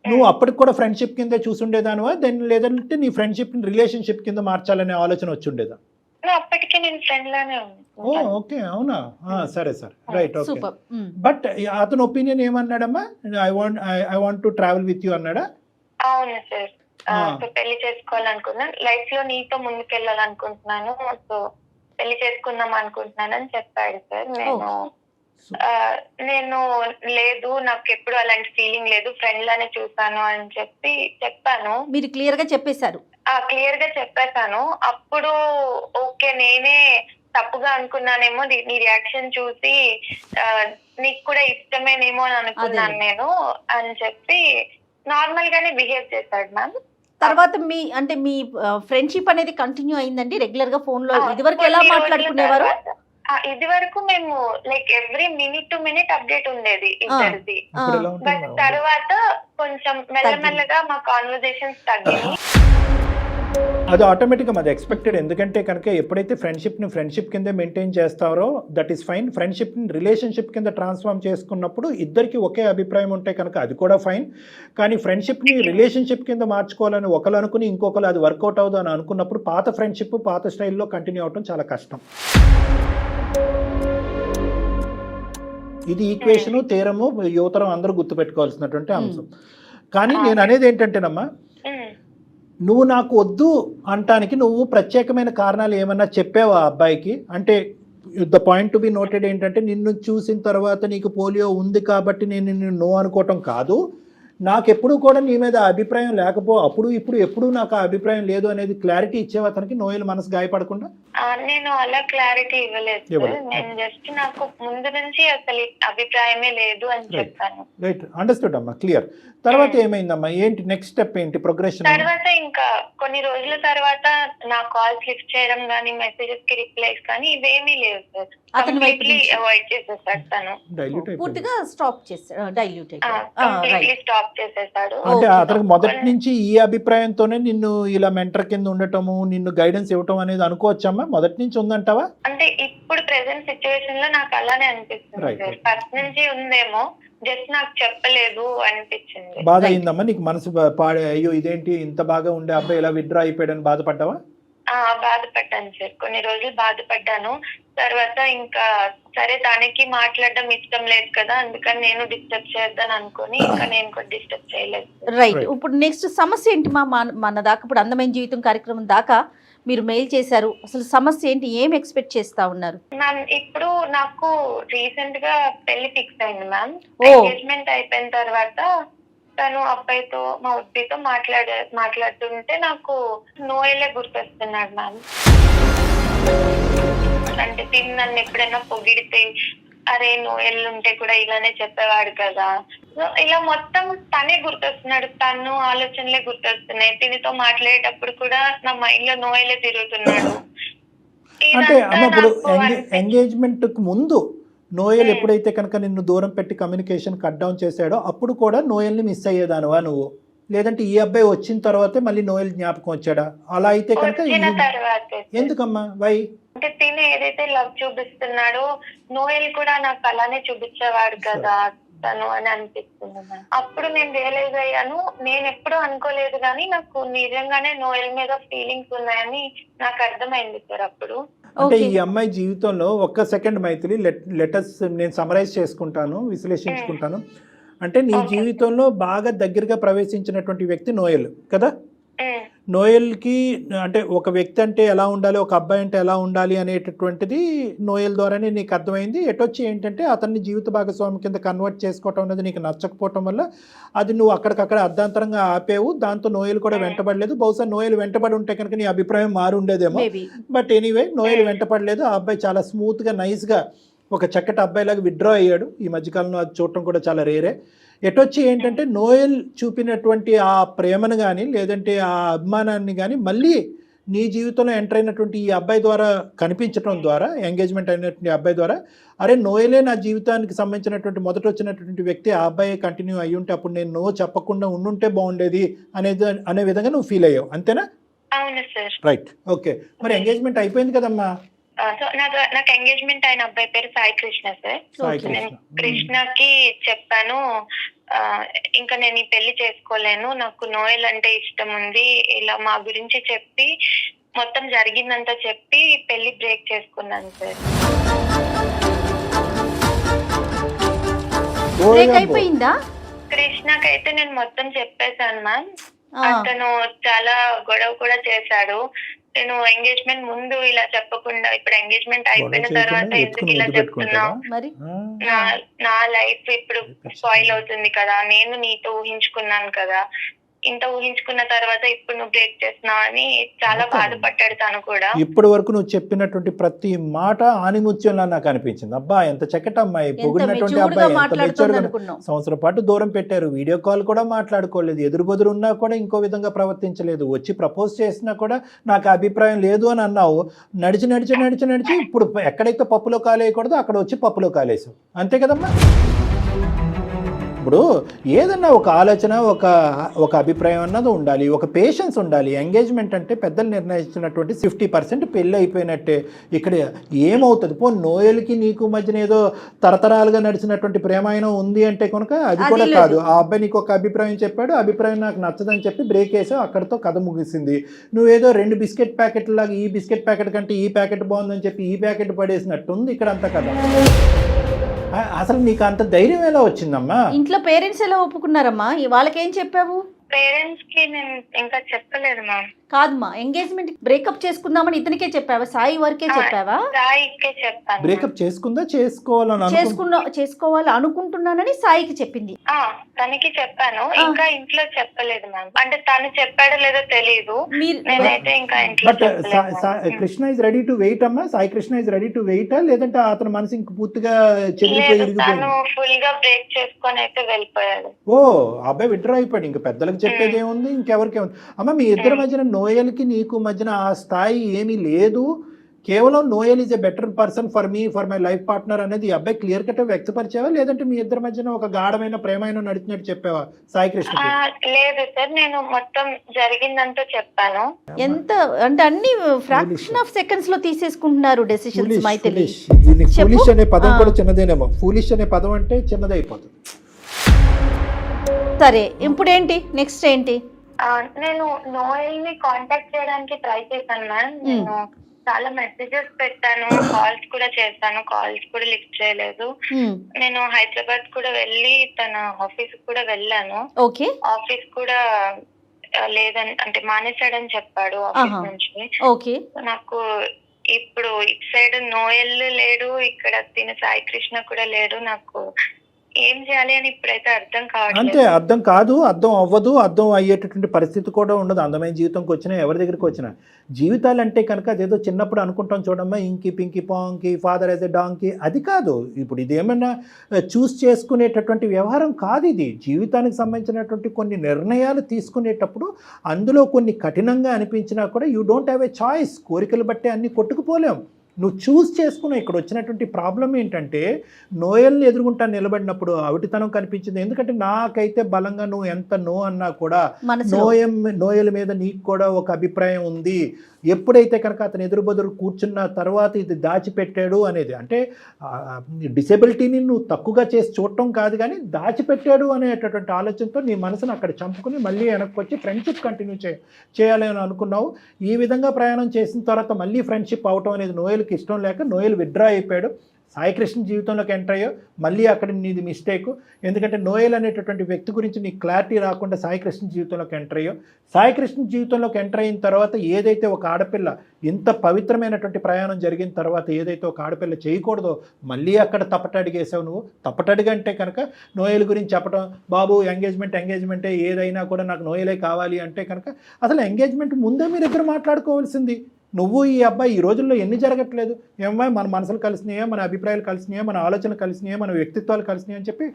నువ్వు అప్పటికి కూడా ఫ్రెండ్షిప్ కింద చూసుండేదానివా, దాన్ని లేదంటే నీ ఫ్రెండ్షిప్ రిలేషన్షిప్ కింద మార్చాలనే ఆలోచన వచ్చి ఉండేదా? అప్పటికే నేను ఫ్రెండ్ లానే ఓ ఓకే, అవునా? సరే సరే, రైట్, ఓకే. బట్ అతని ఒపీనియన్ ఏమన్నాడమ్మా? I want to travel with you అన్నాడా? అవును సార్, పెళ్లి చేసుకోవాలనుకున్నాను, లైఫ్ లో నీతో ముందుకెళ్ళాలనుకుంటున్నాను, సో పెళ్లి చేసుకుందాం అనుకుంటున్నాను అని చెప్పాడు సార్. నేను లేదు, నాకు ఎప్పుడు అలాంటి ఫీలింగ్ లేదు, ఫ్రెండ్ లానే చూసాను అని చెప్పాను. మీరు క్లియర్ గా చెప్పేశారు? క్లియర్ గా చెప్పేశాను. అప్పుడు ఓకే, నేనే తప్పుగా అనుకున్నానేమో, నీ రియాక్షన్ చూసి నీకు కూడా ఇష్టమేనేమో అని అనుకున్నాను నేను అని చెప్పి నార్మల్ గానే బిహేవ్ చేశాడు మ్యామ్. తర్వాత మీ ఫ్రెండ్షిప్ అనేది కంటిన్యూ అయిందండి రెగ్యులర్ గా ఫోన్ లో? ఇదివరకు ఎలా మాట్లాడుకునేవారు? ఇది వరకు మేము like every minute to minute update ఉండేది ఇద్దరిది. బట్ తర్వాత కొంచెం మెల్లమెల్లగా మా కాన్వర్జేషన్స్ తగ్గింది. అది ఆటోమేటిక్గా అది ఎక్స్పెక్టెడ్. ఎందుకంటే కనుక ఎప్పుడైతే ఫ్రెండ్షిప్ని ఫ్రెండ్షిప్ కింద మెయింటైన్ చేస్తారో దట్ ఈస్ ఫైన్. ఫ్రెండ్షిప్ని రిలేషన్షిప్ కింద ట్రాన్స్ఫార్మ్ చేసుకున్నప్పుడు ఇద్దరికి ఒకే అభిప్రాయం ఉంటే కనుక అది కూడా ఫైన్. కానీ ఫ్రెండ్షిప్ని రిలేషన్షిప్ కింద మార్చుకోవాలని ఒకరు అనుకుని ఇంకొకరు అది వర్కౌట్ అవుదు అని అనుకున్నప్పుడు పాత ఫ్రెండ్షిప్ పాత స్టైల్లో కంటిన్యూ అవటం చాలా కష్టం. ఇది ఈక్వేషను తీరము యువతరం అందరూ గుర్తుపెట్టుకోవాల్సినటువంటి అంశం. కానీ నేను అనేది ఏంటంటేనమ్మా, నువ్వు నాకు వద్దు అంటానికి నువ్వు ప్రత్యేకమైన కారణాలు ఏమన్నా చెప్పావా అబ్బాయికి? అంటే the point to be noted ఏంటంటే, నిన్ను చూసిన తర్వాత నీకు పోలియో ఉంది కాబట్టి నేను నిన్ను నో అనుకోవటం కాదు, నాకు ఎప్పుడు కూడా నీ మీద అభిప్రాయం అప్పుడు ఇప్పుడు ఎప్పుడు నాకు ఆ అభిప్రాయం లేదు అనేది క్లారిటీ ఇచ్చేవా అతనికి, నోయల్ మనసు గాయపడకుండా? నేను అలా క్లారిటీ ఇవ్వలేదు. నేను జస్ట్ నాకు ముందు నుంచి అసలు అభిప్రాయమే లేదు అని చెప్పాను. రైట్, అండర్స్టూడ్ అమ్మా, క్లియర్. తర్వాత ఏమైందమ్మా, ఏంటి నెక్స్ట్ స్టెప్ ఏంటి, ప్రోగ్రెషన్? తర్వాత ఇంకా కొన్ని రోజుల తర్వాత నా కాల్స్ లిఫ్ట్ చేయడం కానీ మెసేజెస్ కి రిప్లైస్ కానీ ఇవేమీ లేవు సార్. కంప్లీట్లీ అవాయిడ్ చేసేసాడు తను. పూర్తిగా స్టాప్ చేసాడు, స్టాప్ చేసేసాడు. అంటే అతనికి మొదటి నుంచి ఈ అభిప్రాయంతోనే నిన్ను ఇలా మెంటర్ కింద ఉండటము, నిన్ను గైడెన్స్ ఇవ్వటం అనేది అనుకోవచ్చమ్మా? మొదటి నుంచి ఉందంటావా? అంటే ఇప్పుడు ప్రెసెంట్ సిచ్యువేషన్ లో నాకు అలానే అనిపిస్తుంది సార్. ఫస్ట్ నుంచి ఉందేమో, జస్ట్ నాకు చెప్పలేదు అనిపించింది. బాధ అయిందమ్మా నీకు? మనసు అయ్యో ఇదేంటి ఇంత బాగా ఉండే అబ్బాయి ఇలా విత్డ్రా అయిపోయాడని బాధపడ్డావా? బాధపడ్డాను సార్, కొన్ని రోజులు బాధపడ్డాను. తర్వాత ఇంకా సరే తనకి మాట్లాడడం ఇష్టం లేదు కదా, అందుకని నేను డిస్టర్బ్ చేద్దాను అనుకుని ఇంకా నేను కూడా డిస్టర్బ్ చేయలేదు. రైట్, ఇప్పుడు నెక్స్ట్ సమస్య ఏంటి మన దాకా ఇప్పుడు అందమైన జీవితం కార్యక్రమం దాకా మీరు మెయిల్ చేశారు, అసలు సమస్య ఏంటి, ఏం ఎక్స్పెక్ట్ చేస్తా ఉన్నారు? మ్యామ్ ఇప్పుడు నాకు రీసెంట్ గా పెళ్లి ఫిక్స్ అయింది మ్యామ్. ఎంగేజ్మెంట్ అయిపోయిన తర్వాత తను అబ్బాయితో మా ఉద్దితో మాట్లాడుతుంటే నాకు నోయలే గుర్తొస్తున్నాడు మ్యామ్. అంటే తిని నన్ను ఎప్పుడైనా పొగిడితే అరే నోయల్ ఉంటే కూడా ఇలానే చెప్పేవాడు కదా, ఇలా మొత్తం తనే గుర్తొస్తున్నాడు, తను ఆలోచనలే గుర్తొస్తున్నాయి. తినితో మాట్లాడేటప్పుడు కూడా నా మైండ్ లో నోయలే తిరుగుతున్నాడు. అంటే అమ్మ ఇప్పుడు ఎంగేజ్మెంట్ కు ముందు నోయల్ ఎప్పుడైతే కనుక నిన్ను దూరం పెట్టి కమ్యూనికేషన్ కట్ డౌన్ చేశాడో అప్పుడు కూడా నోయల్ని మిస్ అయ్యేదానువా నువ్వు? లేదంటే ఈ అబ్బాయి వచ్చిన తర్వాతే మళ్ళీ నోయల్ జ్ఞాపకం వచ్చాడా? అలా అయితే కనుక ఎందుకమ్మా, వై? అంటే తిని ఏదైతే లవ్ చూపిస్తున్నాడో నోయల్ కూడా నాకు అలానే చూపించేవాడు కదా తను అని అనిపిస్తుంది. అప్పుడు నేను రియలైజ్ అయ్యాను, నేను ఎప్పుడు అనుకోలేదు కానీ నాకు నిజంగానే నోయల్ మీద ఫీలింగ్స్ ఉన్నాయని నాకు అర్థమైంది సార్ అప్పుడు. అంటే ఈ అమ్మాయి జీవితంలో ఒక్క సెకండ్ మైత్రి, లెటర్స్ నేను సమరైజ్ చేసుకుంటాను, విశ్లేషించుకుంటాను. అంటే నీ జీవితంలో బాగా దగ్గరగా ప్రవేశించినటువంటి వ్యక్తి నోయల్ కదా? నోయల్కి అంటే ఒక వ్యక్తి అంటే ఎలా ఉండాలి, ఒక అబ్బాయి అంటే ఎలా ఉండాలి అనేటటువంటిది నోయల్ ద్వారానే నీకు అర్థమైంది. ఎటొచ్చి ఏంటంటే అతన్ని జీవిత భాగస్వామి కింద కన్వర్ట్ చేసుకోవటం అనేది నీకు నచ్చకపోవటం వల్ల అది నువ్వు అక్కడికక్కడ అర్ధాంతరంగా ఆపేవు. దాంతో నోయల్ కూడా వెంటబడలేదు. బహుశా నోయల్ వెంటబడి ఉంటే కనుక నీ అభిప్రాయం మారు ఉండేదేమో. బట్ ఎనీవే నోయల్ వెంటపడలేదు. ఆ అబ్బాయి చాలా స్మూత్గా నైస్గా ఒక చక్కటి అబ్బాయిలాగా విత్డ్రా అయ్యాడు. ఈ మధ్యకాలంలో అది చూడటం కూడా చాలా రేరే. ఎటొచ్చి ఏంటంటే నోయల్ చూపినటువంటి ఆ ప్రేమను కానీ లేదంటే ఆ అభిమానాన్ని కానీ మళ్ళీ నీ జీవితంలో ఎంటర్ అయినటువంటి ఈ అబ్బాయి ద్వారా కనిపించడం ద్వారా, ఎంగేజ్మెంట్ అయినటువంటి అబ్బాయి ద్వారా, అరే నోయలే నా జీవితానికి సంబంధించినటువంటి మొదట వచ్చినటువంటి వ్యక్తి, ఆ అబ్బాయి కంటిన్యూ అయ్యి ఉంటే అప్పుడు నేను నో చెప్పకుండా ఉండుంటే బాగుండేది అనే విధంగా నువ్వు ఫీల్ అయ్యావు, అంతేనా? అవును సార్. Right, okay. మరి ఎంగేజ్మెంట్ అయిపోయింది కదమ్మా? నాకు ఎంగేజ్మెంట్ అయిన అబ్బాయి పేరు సాయి కృష్ణ సార్. నేను కృష్ణకి చెప్పాను, ఇంకా నేను ఈ పెళ్లి చేసుకోలేను, నాకు నోయల్ అంటే ఇష్టం ఉంది, ఇలా మా గురించి చెప్పి మొత్తం జరిగిందంతా చెప్పి పెళ్లి బ్రేక్ చేసుకున్నాను సార్. అయిపోయిందా? కృష్ణకైతే నేను మొత్తం చెప్పేశాను మ్యామ్. అతను చాలా గొడవ కూడా చేశాడు. నేను ఎంగేజ్మెంట్ ముందు ఇలా చెప్పకుండా ఇప్పుడు ఎంగేజ్మెంట్ అయిపోయిన తర్వాత ఎందుకు ఇలా చెప్తున్నావు, నా లైఫ్ ఇప్పుడు స్పాయిల్ అవుతుంది కదా, నేను నీతో ఊహించుకున్నాను కదా, ఇంత ఊహించుకున్న తర్వాత ఇప్పుడు నువ్వు బ్రేక్ చేస్తున్నావు అని చాలా బాధపడ్డాడు తను కూడా. ఇప్పటి వరకు నువ్వు చెప్పినటువంటి ప్రతి మాట ఆనిముత్యంలా నాకు అనిపించింది. అబ్బా ఎంత చక్కటి అమ్మాయి, పొగిడినటువంటి అబ్బాయి, ఎంత మెచ్యూర్గా. సంవత్సరం పాటు దూరం పెట్టారు, వీడియో కాల్ కూడా మాట్లాడుకోలేదు, ఎదురుబెదురు ఉన్నా కూడా ఇంకో విధంగా ప్రవర్తించలేదు, వచ్చి ప్రపోజ్ చేసినా కూడా నాకు అభిప్రాయం లేదు అని అన్నావు. నడిచి నడిచి నడిచి నడిచి ఇప్పుడు ఎక్కడైతే పప్పులో కాలేయకూడదో అక్కడ వచ్చి పప్పులో కాలేసావు, అంతే కదమ్మా? ఇప్పుడు ఏదన్నా ఒక ఆలోచన ఒక అభిప్రాయం అన్నది ఉండాలి, ఒక పేషెన్స్ ఉండాలి. ఎంగేజ్మెంట్ అంటే పెద్దలు నిర్ణయించినటువంటి 50% పెళ్ళి అయిపోయినట్టే. ఇక్కడ ఏమవుతుంది? నోయల్కి నీకు మధ్యన ఏదో తరతరాలుగా నడిచినటువంటి ప్రేమాయణం ఉంది అంటే కనుక అది కూడా కాదు. ఆ అబ్బాయి నీకు ఒక అభిప్రాయం చెప్పాడు, అభిప్రాయం నాకు నచ్చదని చెప్పి బ్రేక్ వేసావు, అక్కడితో కథ ముగిసింది. నువ్వేదో 2 బిస్కెట్ ప్యాకెట్ లాగా ఈ బిస్కెట్ ప్యాకెట్ కంటే ఈ ప్యాకెట్ బాగుందని చెప్పి ఈ ప్యాకెట్ పడేసినట్టుంది ఇక్కడ అంతా కథ. అసలు నీకు అంత ధైర్యం ఎలా వచ్చిందమ్మా? ఇంట్లో పేరెంట్స్ ఎలా ఒప్పుకున్నారమ్మా? వాళ్ళకేం చెప్పావు? పేరెంట్స్ కి నేను ఇంకా చెప్పలేదు మ్యామ్. కాదమ్మా, ఎంగేజ్మెంట్ బ్రేకప్ చేసుకుందామని ఇతనికే చెప్పావా? సాయి వరకే చెప్పావా? సాయికే చెప్పాను. బ్రేకప్ చేసుకుందా చేసుకోవాలి అనుకుంటున్నానని సాయికి చెప్పింది. తనకి చెప్పాను, ఇంకా ఇంట్లో చెప్పలేదు మ్యామ్. అంటే తను చెప్పాడో లేదో తెలియదు, నేనైతే ఇంకా ఇంట్లో చెప్పలేదు. Krishna is ready to wait అమ్మా? Sai Krishna is ready to వెయిటా, లేదంటే అతని మనసు ఇంక పూర్తిగా తను ఫుల్ గా బ్రేక్ చేసుకొని అయితే వెళ్ళిపోయాడు. ఓ, అబ్బాయి విడ్రా అయిపోయాడు. ఇంకా పెద్దలకు చెప్పేది ఏముంది, ఇంకెవరికేముంది? అమ్మ, మీ ఇద్దరి మధ్యన నోయల్కి నీకు మధ్యన ఆ స్థాయి ఏమీ లేదు. కేవలం Noel is a better person for me, for my life partner అనేది అబ్బాయి క్లియర్ కట్ వ్యక్తపరిచావా, లేదంటే మీ ఇద్దరి మధ్యన ఒక గాఢమైన ప్రేమైన నడిచినట్టు చెప్పావా సాయి కృష్ణ? లేదు సార్, నేను మొత్తం జరిగిందంతా చెప్పాను. ఎంత అంటే అన్ని ఫ్రాక్షన్ ఆఫ్ సెకండ్స్ లో తీసేసుకుంటున్నారు డెసిషన్స్. ఫూలిష్ అనే పదం కూడా చిన్నదేనేమో. ఫూలిష్ అనే పదం అంటే చిన్నదైపోతుంది. సరే, ఇప్పుడేంటి నెక్స్ట్ ఏంటి? నేను నోయల్ ని కాంటాక్ట్ చేయడానికి ట్రై చేశాను మ్యామ్. నేను చాలా మెసేజెస్ పెట్టాను, కాల్స్ కూడా చేశాను, కాల్స్ కూడా లిఫ్ట్ చేయలేదు. నేను హైదరాబాద్ కూడా వెళ్ళి తన ఆఫీస్ కూడా వెళ్ళాను. ఓకే, ఆఫీస్ కూడా లేదని అంటే మానేశాడని చెప్పాడు ఆఫీస్ నుంచి. ఓకే, నాకు ఇప్పుడు ఇటు సైడ్ నోయల్ లేడు, ఇక్కడ తిన సాయి కృష్ణ కూడా లేడు. నాకు ఏం చేయాలి అని ఇప్పుడైతే అర్థం కావట్లేదు. అంతే, అర్థం కాదు, అర్థం అవ్వదు, అర్థం అయ్యేటటువంటి పరిస్థితి కూడా ఉండదు. అందమైన జీవితంకి వచ్చినా ఎవరి దగ్గరికి వచ్చినా జీవితాలు అంటే కనుక అదేదో చిన్నప్పుడు అనుకుంటాం చూడమ్మా, ఇంకి పింకి పాంకి ఫాదర్ యాజ్ ఎ డాంకి, అది కాదు. ఇప్పుడు ఇది ఏమన్నా చూస్ చేసుకునేటటువంటి వ్యవహారం కాదు. ఇది జీవితానికి సంబంధించినటువంటి కొన్ని నిర్ణయాలు తీసుకునేటప్పుడు అందులో కొన్ని కఠినంగా అనిపించినా కూడా you don't have a choice. కోరికలు బట్టే అన్ని కొట్టుకుపోలేం. నువ్వు చూస్ చేసుకున్నావు. ఇక్కడ వచ్చినటువంటి ప్రాబ్లం ఏంటంటే నోయల్ని ఎదుర్కొంటా నిలబడినప్పుడు అవిటితనం కనిపించింది. ఎందుకంటే నాకైతే బలంగా నువ్వు ఎంత నో అన్నా కూడా నోయల్ మీద నీకు కూడా ఒక అభిప్రాయం ఉంది. ఎప్పుడైతే కనుక అతను ఎదురుబదురు కూర్చున్న తర్వాత ఇది దాచిపెట్టాడు అనేది, అంటే డిసేబిలిటీని నువ్వు తక్కువగా చేసి చూడటం కాదు, కానీ దాచిపెట్టాడు అనేటటువంటి ఆలోచనతో నీ మనసును అక్కడ చంపుకుని మళ్ళీ వెనక్కి వచ్చి ఫ్రెండ్షిప్ కంటిన్యూ చేయాలి అని అనుకున్నావు. ఈ విధంగా ప్రయాణం చేసిన తర్వాత మళ్ళీ ఫ్రెండ్షిప్ అవటం అనేది నోయల్కి ఇష్టం లేక నోయల్ విత్డ్రా అయిపోయాడు. సాయికృష్ణ జీవితంలోకి ఎంటర్ అయ్యో, మళ్ళీ అక్కడ నీది మిస్టేక్. ఎందుకంటే నోయల్ అనేటటువంటి వ్యక్తి గురించి నీకు క్లారిటీ రాకుండా సాయికృష్ణ జీవితంలోకి ఎంటర్ అయ్యో. సాయికృష్ణ జీవితంలోకి ఎంటర్ అయిన తర్వాత ఏదైతే ఒక ఆడపిల్ల ఇంత పవిత్రమైనటువంటి ప్రయాణం జరిగిన తర్వాత ఏదైతే ఒక ఆడపిల్ల చేయకూడదో మళ్ళీ అక్కడ తప్పటడిగేసావు నువ్వు. తప్పటడిగంటే కనుక నోయల్ గురించి చెప్పడం, బాబు ఎంగేజ్మెంటే ఏదైనా కూడా నాకు నోయలే కావాలి అంటే కనుక అసలు ఎంగేజ్మెంట్ ముందే మీరు ఇద్దరు మాట్లాడుకోవాల్సింది. నువ్వు ఈ అబ్బాయి ఈ రోజుల్లో ఎన్ని జరగట్లేదు? ఏమో మన మనసులు కలిసినాయా, మన అభిప్రాయాలు కలిసినాయా, మన ఆలోచనలు కలిసినాయా, మన వ్యక్తిత్వాలు కలిసినాయి అని చెప్పి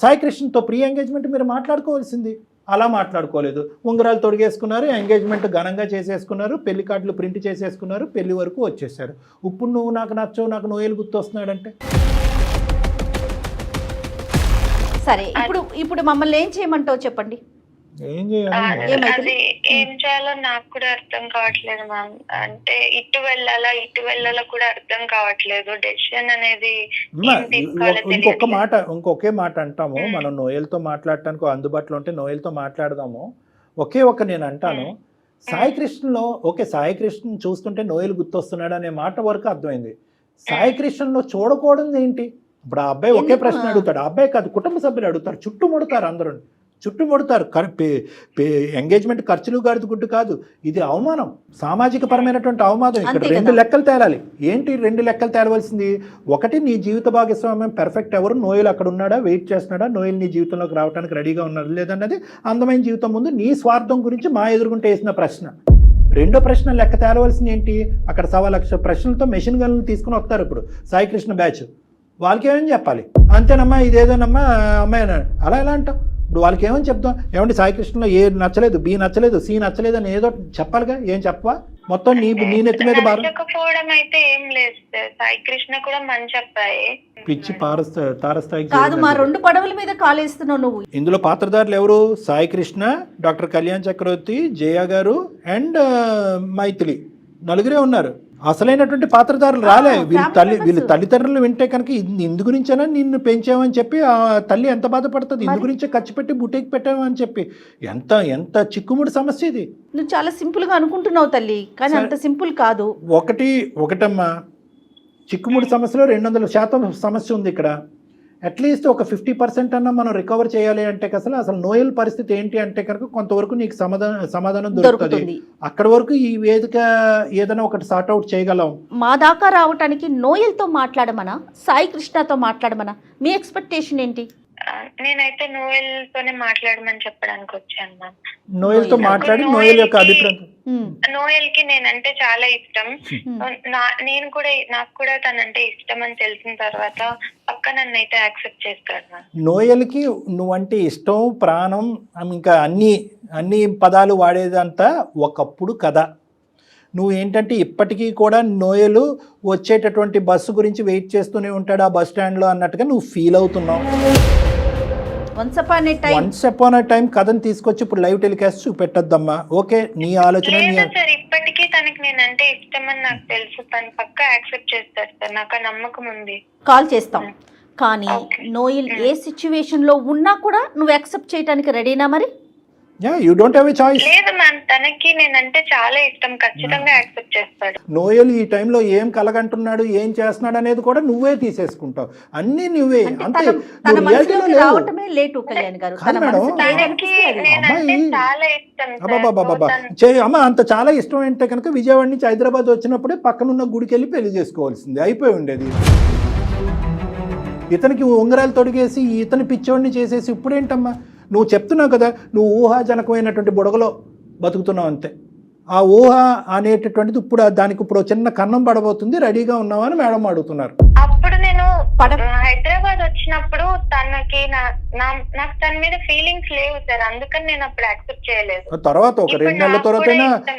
సాయికృష్ణతో ప్రీ ఎంగేజ్మెంట్ మీరు మాట్లాడుకోవాల్సింది. అలా మాట్లాడుకోలేదు. ఉంగరాలు తొడిగేసుకున్నారు, ఎంగేజ్మెంట్ ఘనంగా చేసేసుకున్నారు, పెళ్లి కార్డులు ప్రింట్ చేసేసుకున్నారు, పెళ్లి వరకు వచ్చేసారు. ఇప్పుడు నువ్వు నాకు నచ్చవు, నాకు నోయలు గుర్తొస్తున్నాడంటే సరే, ఇప్పుడు మమ్మల్ని ఏం చేయమంటావు చెప్పండి. ఏం చేయాలో నాకు కూడా అర్థం కావట్లేదు మ్యామ్. అంటే ఇటు వెళ్ళాలా కూడా అర్థం కావట్లేదు. డెసిషన్ అనేది ఇంకొకే మాట అంటాము. మనం నోయల్తో మాట్లాడటానికి అందుబాటులో ఉంటే నోయల్తో మాట్లాడదాము. నేను అంటాను, సాయికృష్ణలో సాయికృష్ణ చూస్తుంటే నోయల్ గుర్తొస్తున్నాడు అనే మాట వరకు అర్థమైంది. సాయికృష్ణలో చూడకూడదు ఏంటి? ఇప్పుడు ఆ అబ్బాయి ఒకే ప్రశ్న అడుగుతాడు. ఆ అబ్బాయి కాదు, కుటుంబ సభ్యులు అడుగుతారు, చుట్టుముడతారు, అందరూ చుట్టుముడతారు. ఎంగేజ్మెంట్ ఖర్చులు గాడిద గుడ్డు కాదు, ఇది అవమానం, సామాజిక పరమైనటువంటి అవమానం. ఇక్కడ 2 లెక్కలు తేలాలి. ఏంటి 2 లెక్కలు తేలవలసింది? ఒకటి, నీ జీవిత భాగస్వామ్యం పెర్ఫెక్ట్ ఎవరు? నోయల్ అక్కడ ఉన్నాడా, వెయిట్ చేస్తున్నాడా, నోయల్ నీ జీవితంలోకి రావడానికి రెడీగా ఉన్నారు లేదన్నది అందమైన జీవితం ముందు నీ స్వార్థం గురించి మా ఎదురుగుంటే వేసిన ప్రశ్న. 2వ ప్రశ్న లెక్క తేలవలసింది ఏంటి? అక్కడ 1,00,000 ప్రశ్నలతో మెషిన్ గన్లు తీసుకుని వస్తారు ఇప్పుడు సాయికృష్ణ బ్యాచ్. వాళ్ళకి ఏమని చెప్పాలి? అంతేనమ్మా, ఇదేదోనమ్మా అమ్మాయి అలా ఎలా అంటావు? ఇప్పుడు వాళ్ళకి ఏమని చెప్తాం? ఏమంటే సాయికృష్ణలో ఏ నచ్చలేదు, బి నచ్చలేదు, సి నచ్చలేదు అని ఏదో చెప్పాలిగా. ఏం చెప్పవా? మొత్తం నీ నెత్తి మీద భారం. నచ్చకపోవడం అయితే ఏం లేదు సార్. సాయి కృష్ణ కూడా మంచి అబ్బాయి. పిచ్చి తారస్థాయికి కాదు, మా 2 పడవల మీద కాలేస్తున్నావు నువ్వు. ఇందులో పాత్రధారులు ఎవరు? సాయి కృష్ణ, డాక్టర్ కళ్యాణ్ చక్రవర్తి, జయ గారు అండ్ మైథిలి, నలుగురే ఉన్నారు. అసలైనటువంటి పాత్రధారులు రాలే. వీళ్ళు తల్లిదండ్రులు వింటే కనుక ఇందు గురించేనా నిన్ను పెంచామని చెప్పి ఆ తల్లి ఎంత బాధపడుతుంది, ఇందు గురించే ఖర్చు పెట్టి బుట్టేకి పెట్టామని చెప్పి. ఎంత చిక్కుముడి సమస్య ఇది. నువ్వు చాలా సింపుల్ గా అనుకుంటున్నావు తల్లి, కానీ అంత సింపుల్ కాదు. ఒకటమ్మా, చిక్కుముడి సమస్యలో 200% సమస్య ఉంది ఇక్కడ. అట్లీస్ట్ ఒక 50% అన్నా మనం రికవర్ చేయాలి అంటే అసలు నోయల్ పరిస్థితి ఏంటి అంటే కనుక కొంతవరకు నీకు సమాధానం దొరుకుతుంది. అక్కడి వరకు ఈ వేదిక ఏదైనా ఒకటి సార్ట్ అవుట్ చేయగలం. మా దాకా రావటానికి నోయల్తో మాట్లాడమనా, సాయి కృష్ణతో మాట్లాడమనా? మీ ఎక్స్పెక్టేషన్ ఏంటి? నేనైతే నోయల్ తోనే మాట్లాడమని చెప్పడానికి వచ్చాను మ్యామ్. నోయల్ తో మాట్లాడి నోయల్ యొక్క అభిప్రాయం. నోయల్ కి నేనంటే చాలా ఇష్టం. నాకు కూడా తనంటే ఇష్టం అని తెలిసిన తర్వాత పక్క నన్ను అయితే యాక్సెప్ట్ చేస్తాడు మ్యామ్. నోయల్ కి నువ్వంటే ఇష్టం, ప్రాణం, ఇంకా అన్ని పదాలు వాడేదంతా ఒకప్పుడు కథ. నువ్వు ఏంటంటే ఇప్పటికీ కూడా నోయలు వచ్చేటటువంటి బస్సు గురించి వెయిట్ చేస్తూనే ఉంటాడు ఆ బస్ స్టాండ్లో అన్నట్టుగా నువ్వు ఫీల్ అవుతున్నావు. వన్స్ అపాన్ ఏ టైం కథను తీసుకొచ్చి ఇప్పుడు లైవ్ టెలికాస్ట్ చూపెట్టద్దమ్మా. ఓకే, నీ ఆలోచన. సార్ ఇప్పటికీ తనకి నేనంటే ఇష్టం అని నాకు తెలుసు. తను పక్కా యాక్సెప్ట్ చేస్తాడు సార్, నాకు ఆ నమ్మకం ఉంది. కాల్ చేస్తాం, కానీ నోయల్ ఏ సిచ్యువేషన్ లో ఉన్నా కూడా నువ్వు యాక్సెప్ట్ చేయడానికి రెడీనా మరి? You don't have a choice. లేదు మ్యామ్, తనకి నేనంటే చాలా ఇష్టం, ఖచ్చితంగా యాక్సెప్ట్ చేస్తాడు. నోయల్ ఈ టైంలో ఏం కలగంటున్నాడు, ఏం చేస్తున్నాడు అనేది కూడా నువ్వే తీసేసుకుంటావు. అన్ని నువ్వే. అంతే, రావటమే లేటు కళ్యాణ్ గారు. అమ్మ అంత చాలా ఇష్టం అంటే కనుక విజయవాడ నుంచి హైదరాబాద్ వచ్చినప్పుడే పక్కనున్న గుడికి వెళ్ళి పెళ్లి చేసుకోవాల్సింది, అయిపోయి ఉండేది. ఇతనికి ఉంగరాలు తొడిగేసి ఇతని పిచ్చోడిని చేసేసి ఇప్పుడేంటమ్మా? నువ్వు చెప్తున్నావు కదా, నువ్వు ఊహాజనకమైనటువంటి బుడగలో బతుకుతున్నావు అంతే. ఆ ఊహ అనేటటువంటిది ఇప్పుడు చిన్న కన్నం పడబోతుంది, రెడీగా ఉన్నావా అని మేడం అడుగుతున్నారు. అప్పుడు నేను హైదరాబాద్ వచ్చినప్పుడు తనకి నాకు తన మీద ఫీలింగ్స్ లేవు సార్, అందుకని నేను అప్పుడు యాక్సెప్ట్ చేయలేదు. తర్వాత ఒక 2 నెలల తర్వాత